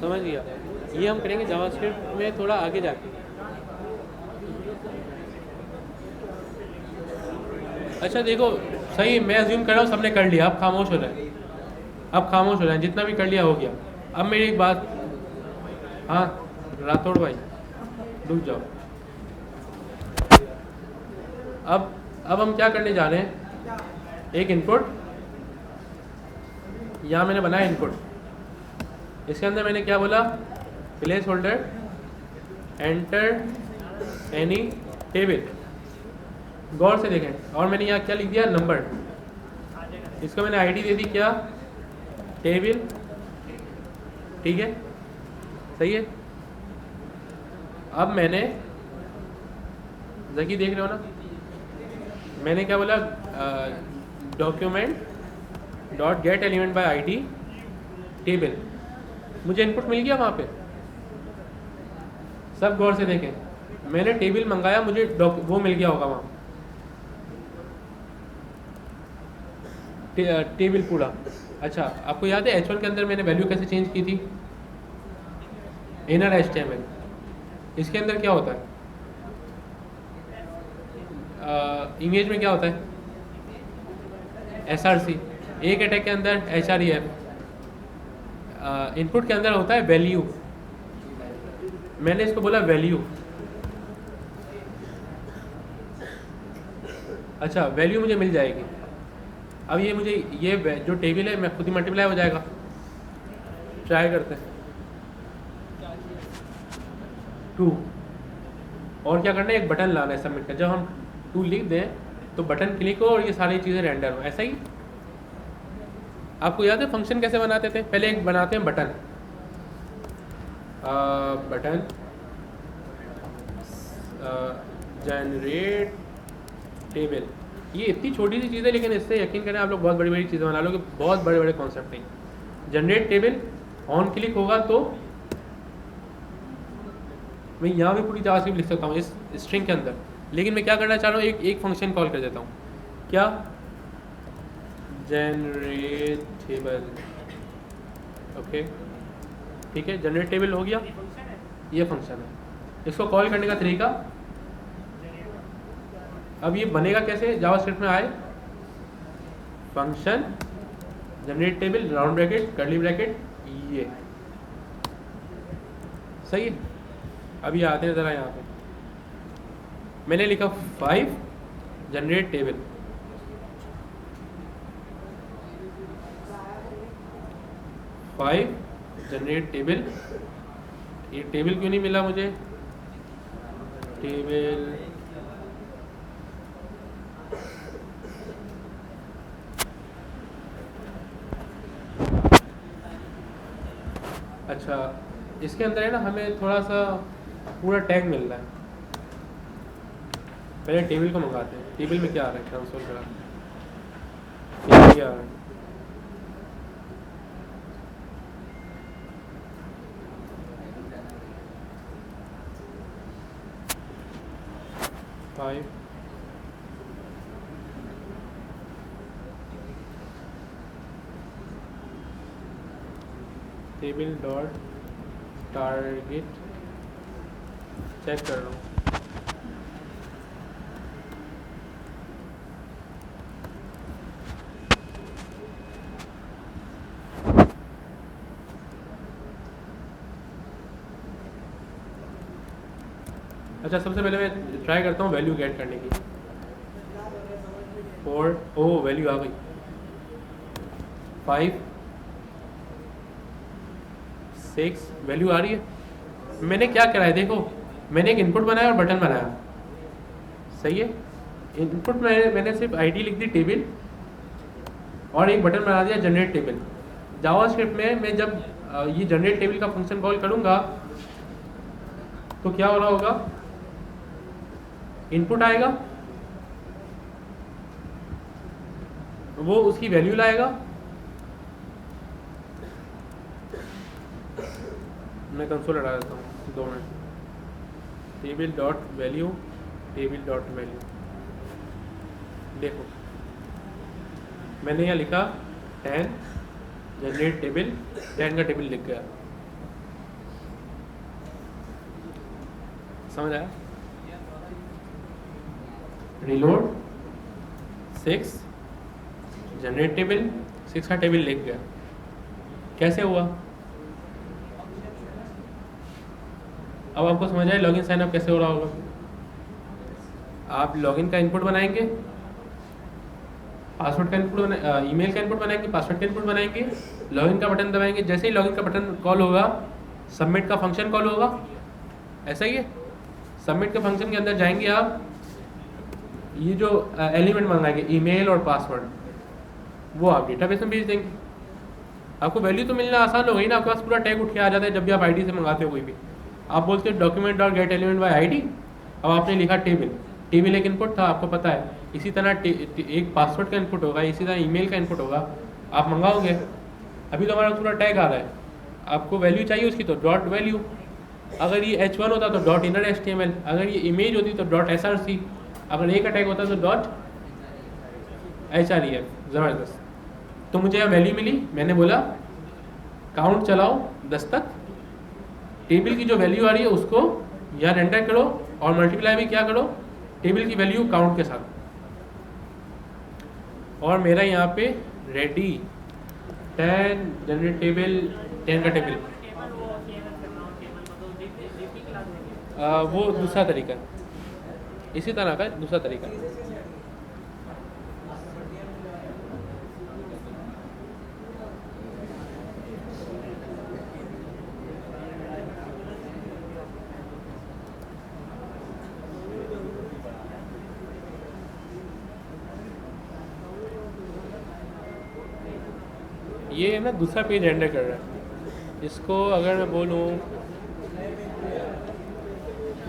समझ गया। ये हम करेंगे जावास्क्रिप्ट में थोड़ा आगे जाके। अच्छा देखो, सही, मैं अज्यूम कर रहा हूँ सबने कर लिया, अब खामोश हो रहा है, अब खामोश हो रहा है, जितना भी कर लिया हो गया। अब मेरी एक बात, हाँ राठौड़ भाई रुक जाओ। अब हम क्या करने जा रहे हैं, एक इनपुट, यहाँ मैंने बनाया इनपुट, इसके अंदर मैंने क्या बोला, placeholder enter any table. गौर से देखें, और मैंने यहाँ क्या लिख दिया, नंबर, इसको मैंने आईडी दे दी क्या, टेबल, ठीक है, सही है। अब मैंने, जकी देख रहे हो ना, मैंने क्या बोला, document dot gate element by ID table, मुझे इनपुट मिल गया वहाँ पे। सब गौर से देखें, मैंने टेबल मंगाया, मुझे वो मिल गया होगा वहाँ, टेबल पूरा। अच्छा, आपको याद है H1 के अंदर मैंने वैल्यू कैसे चेंज की थी, इनर HTML। इसके अंदर क्या होता है, इमेज में क्या होता है, SRC, एक अटैग के अंदर HREF, इनपुट के अंदर होता है वैल्यू, मैंने इसको बोला वैल्यू। अच्छा, वैल्यू मुझे मिल जाएगी। अब ये मुझे, ये जो टेबल है मैं खुद ही मल्टीप्लाई हो जाएगा, ट्राई करते हैं। 2, और क्या करना है, एक बटन लाना है सबमिट का, जब हम 2 लिख दें तो बटन क्लिक हो और ये सारी चीज़ें रेंडर हो, ऐसा ही। आपको याद है फंक्शन कैसे बनाते थे, पहले एक बनाते हैं बटन, बटन जनरेट टेबल। ये इतनी छोटी सी चीज़ है, लेकिन इससे यकीन करें आप लोग बहुत बड़ी बड़ी चीज़ें बना लोगे, बहुत बड़े बड़े कॉन्सेप्ट हैं। जनरेट टेबल ऑन क्लिक होगा तो मैं यहाँ भी पूरी जावास्क्रिप्ट लिख सकता हूँ इस स्ट्रिंग के अंदर, लेकिन मैं क्या करना चाह रहा हूँ, एक फंक्शन कॉल कर देता हूँ, क्या, जनरेट टेबल, ओके ठीक है, जनरेट टेबल हो गया, ये फंक्शन है। इसको कॉल करने का तरीका, अब ये बनेगा कैसे, जावास्क्रिप्ट में आए function generate table round bracket curly bracket, ये सही है। अब ये आते हैं ज़रा, यहाँ पे मैंने लिखा 5 जनरेट टेबल, जनरेट टेबल। ये टेबल क्यों नहीं मिला मुझे, टेबल, अच्छा इसके अंदर है ना, हमें थोड़ा सा पूरा टैग मिल रहा है, पहले टेबल को मंगाते हैं। टेबल में क्या आ रहा है, ट्रांसफर करा, क्या आ रहा है, टेबल डॉट टारगेट, चेक कर रहा हूँ। अच्छा, सबसे पहले मैं ट्राई करता हूँ वैल्यू गेट करने की। 4, ओ वैल्यू आ गई, 5 6 वैल्यू आ रही है। मैंने क्या करा है, देखो मैंने एक इनपुट बनाया और बटन बनाया, सही है। इनपुट में मैंने सिर्फ आईडी लिख दी टेबल और एक बटन बना दिया जनरेट टेबल। जावास्क्रिप्ट में मैं जब ये जनरेट टेबल का फंक्शन कॉल करूँगा तो क्या हो रहा होगा, इनपुट आएगा, वो उसकी वैल्यू लाएगा, मैं कंसोल हटा देता हूँ 2 minute, table dot value, table dot value. देखो मैंने यहाँ लिखा 10 जनरेट टेबल, 10 का टेबल लिख गया, समझ आया? रिलोड 6 जनरेट टेबल, 6 का टेबल लिख गया। कैसे हुआ? अब आपको समझ आए लॉगिन साइन अप कैसे हो रहा होगा। आप लॉगिन का इनपुट बनाएंगे, पासवर्ड का इनपुट ईमेल का इनपुट बनाएंगे, पासवर्ड का इनपुट बनाएंगे, लॉगिन का बटन दबाएंगे। जैसे ही लॉगिन का बटन कॉल होगा सबमिट का फंक्शन कॉल होगा, ऐसा ही है। सबमिट के फंक्शन के अंदर जाएंगे आप, ये जो एलिमेंट मंगाएंगे ईमेल और पासवर्ड, वो आप डेटाबेस में भेज देंगे। आपको वैल्यू तो मिलना आसान हो गई ना, आपके पास पूरा टैग उठ के आ जाता है जब भी आप आईडी से मंगाते हो कोई भी। आप बोलते हो document dot gate element by ID, अब आपने लिखा टेबल, टेबल एक इनपुट था, आपको पता है। इसी तरह एक पासवर्ड का इनपुट होगा, इसी तरह ईमेल का इनपुट होगा, आप मंगाओगे। अभी तो हमारा पूरा टैग आ रहा है, आपको वैल्यू चाहिए उसकी तो डॉट वैल्यू, अगर ये H1 होता तो डॉट इनर HTML, अगर ये इमेज होती तो डॉट SRC, अगर एक अटैग होता तो डॉट HREF। ज़बरदस्त। तो मुझे यहाँ वैल्यू मिली, मैंने बोला काउंट चलाओ 10 तक, टेबल की जो वैल्यू आ रही है उसको यहाँ रेंडर करो और मल्टीप्लाई भी क्या करो टेबल की वैल्यू काउंट के साथ। और मेरा यहाँ पे रेडी 10 जनरेट टेबल, 10 का टेबल, वो दूसरा तरीका है, इसी तरह का दूसरा तरीका है। ये ना दूसरा पेज रेंडर कर रहा है। इसको अगर मैं बोलूँ,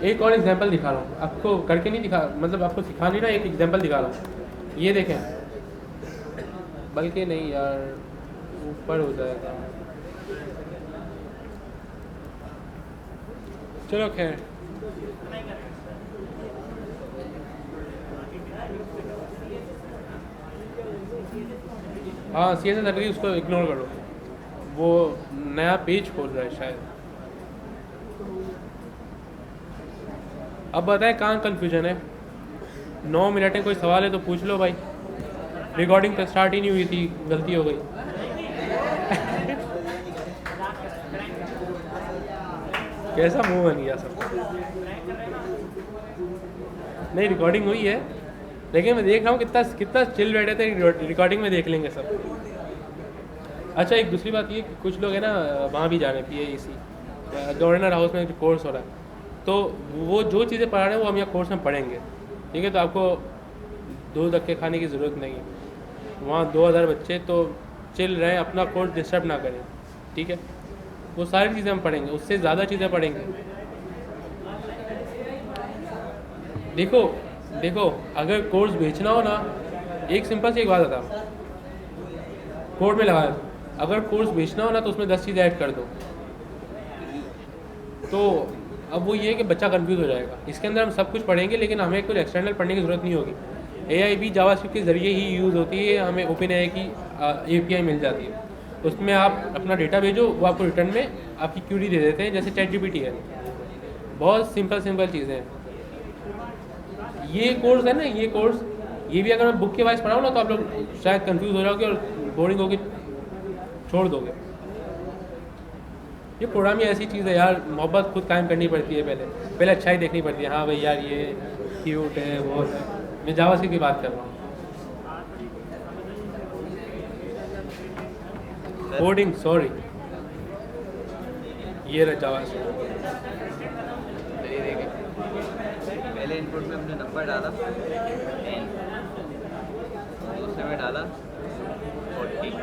एक और एग्जांपल दिखा रहा हूँ आपको, करके नहीं दिखा, मतलब आपको सिखा नहीं रहा, एक एग्जांपल दिखा रहा हूँ। ये देखें, बल्कि नहीं यार, ऊपर हो जाएगा, चलो खैर। हाँ CSS हट गई, उसको इग्नोर करो, वो नया पेज खोल रहा है शायद। अब बताएं कहाँ कन्फ्यूजन है। 9 मिनट है, कोई सवाल है तो पूछ लो भाई। रिकॉर्डिंग तो स्टार्ट ही नहीं हुई थी, गलती हो गई। कैसा मुंह बन गया सब। नहीं रिकॉर्डिंग हुई है, लेकिन मैं देख रहा हूँ कितना चिल बैठे थे, रिकॉर्डिंग में देख लेंगे सब। अच्छा एक दूसरी बात ये कि कुछ लोग है ना वहाँ भी जा रहे हैं PAEC गवर्नर हाउस में जो कोर्स हो रहा है, तो वो जो चीज़ें पढ़ा रहे हैं वो हम यहाँ कोर्स में पढ़ेंगे, ठीक है। तो आपको 2 धक्के खाने की ज़रूरत नहीं है। वहाँ 2000 बच्चे तो चिल रहे, अपना कोर्स डिस्टर्ब ना करें, ठीक है। वो सारी चीज़ें हम पढ़ेंगे, उससे ज़्यादा चीज़ें पढ़ेंगे। देखो अगर कोर्स बेचना हो ना, एक सिंपल सी एक बात बता, कोड में लगा दो, अगर कोर्स बेचना हो ना तो उसमें 10 चीज़ें ऐड कर दो। तो अब वो ये है कि बच्चा कंफ्यूज हो जाएगा। इसके अंदर हम सब कुछ पढ़ेंगे, लेकिन हमें कुछ एक्सटर्नल पढ़ने की ज़रूरत नहीं होगी। AIB जावास्क्रिप्ट के ज़रिए ही यूज़ होती है, हमें OpenAI की API मिल जाती है। उसमें आप अपना डेटा भेजो, वो आपको रिटर्न में आपकी क्यूरी दे देते हैं, जैसे ChatGPT है। बहुत सिंपल चीज़ें हैं। ये कोर्स है ना, ये कोर्स, ये भी अगर मैं बुक के वाइज पढ़ाऊँ ना तो आप लोग शायद कंफ्यूज हो जाओगे और बोरिंग होके छोड़ दोगे। ये प्रोग्राम ही ऐसी चीज़ है यार, मोहब्बत खुद कायम करनी पड़ती है, पहले अच्छाई देखनी पड़ती है। हाँ भाई यार ये क्यूट है, वो है। मैं जावास्क्रिप्ट की बात कर रहा हूँ। कोडिंग सॉरी, ये रहा जावास्क्रिप्ट। पहले इनपुट में हमने नंबर डाला 10, दूसरे में डाला 40,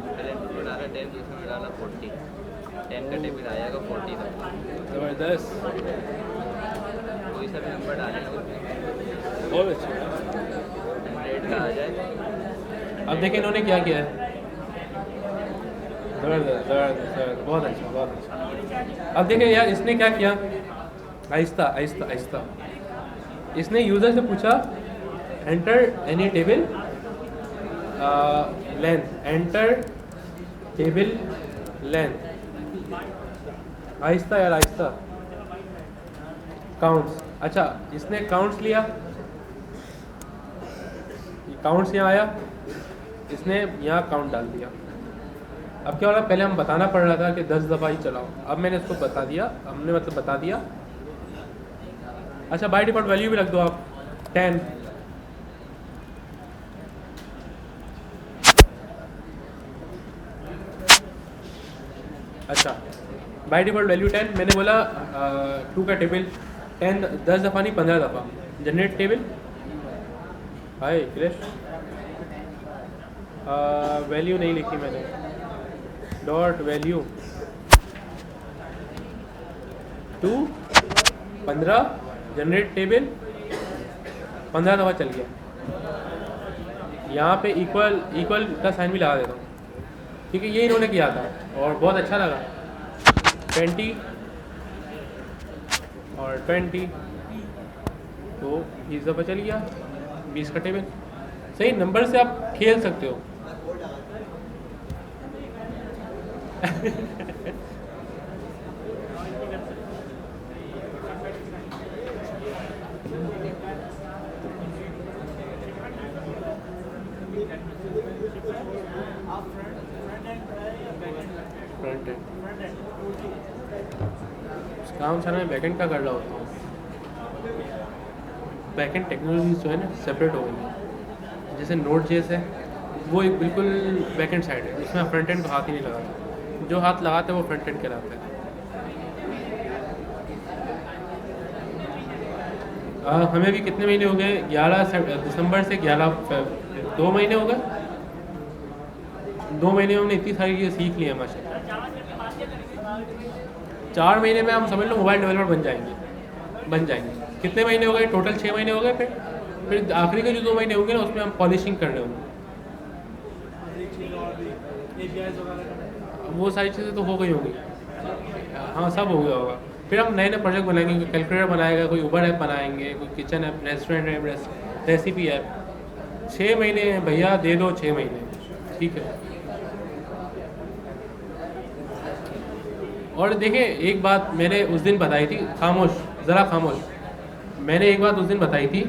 पहले इनपुट में डाला 10, दूसरे में डाला 40, 10 का टेबल आएगा 40 दफ़ा। ज़बरदस्त, कोई सा भी नंबर डालेंगे उसमें बहुत अच्छा। 100 का आ जाए। अब देखिए इन्होंने क्या किया है, ज़बरदस्त ज़बरदस्त ज़बरदस्त, बहुत अच्छा बहुत अच्छा। अब देखिए यार इसने क्या किया, आहिस्ता आहिस्ता आहिस्ता इसने यूज़र से पूछा enter any table length, enter table length, आहिस्ता यार आहिस्ता, काउंट्स। अच्छा इसने काउंट्स लिया, काउंट्स यहाँ आया, इसने यहाँ काउंट डाल दिया। अब क्या हो रहा है, पहले हम बताना पड़ रहा था कि 10 दफ़ा ही चलाओ, अब मैंने इसको बता दिया, हमने मतलब बता दिया। अच्छा बाय डिफ़ॉल्ट वैल्यू भी रख दो आप 10, अच्छा बाय डिफ़ॉल्ट वैल्यू 10, मैंने बोला 2 का टेबल 10 10 दफ़ा नहीं 15 दफ़ा जनरेट टेबल। हाय क्रिश, वैल्यू नहीं लिखी मैंने, डॉट वैल्यू 2 15 जनरेट टेबल 15 दफ़ा चल गया। यहाँ पे इक्वल इक्वल का साइन भी लगा देता हूँ क्योंकि ये इन्होंने किया था और बहुत अच्छा लगा। 20 और 20 तो 20 दफ़ा चल गया, 20 का टेबल। सही नंबर से आप खेल सकते हो। फ्रंट एंड काम सारा मैं बैकएंड का कर रहा होता हूँ। बैकएंड टेक्नोलॉजी जो है ना सेपरेट हो गई, जैसे नोड जेएस है वो एक बिल्कुल बैकएंड साइड है, उसमें फ्रंट एंड को हाथ ही नहीं लगाते, जो हाथ लगाते हैं वो फ्रंट एंड कहलाता है। हमें भी कितने महीने हो गए, 11 दिसंबर से 11 2 महीने हो गए। 2 महीने में हमने इतनी सारी चीज़ें सीख ली हैं माशाल्लाह। 4 महीने में हम समझ लो मोबाइल डेवलपर बन जाएंगे। कितने महीने हो गए टोटल, 6 महीने हो गए। फिर आखिरी के जो 2 महीने होंगे ना उसमें हम पॉलिशिंग कर रहे होंगे। वो सारी चीज़ें तो हो गई होंगी, हाँ सब हो गया होगा। फिर हम नए नए प्रोजेक्ट बनाएंगे, कोई कैलकुलेटर बनाएगा, कोई उबर ऐप बनाएंगे, कोई kitchen app, restaurant app, recipe app. 6 महीने हैं भैया, दे दो 6 महीने, ठीक है। और देखिए एक बात मैंने उस दिन बताई थी, खामोश ज़रा खामोश, मैंने एक बात उस दिन बताई थी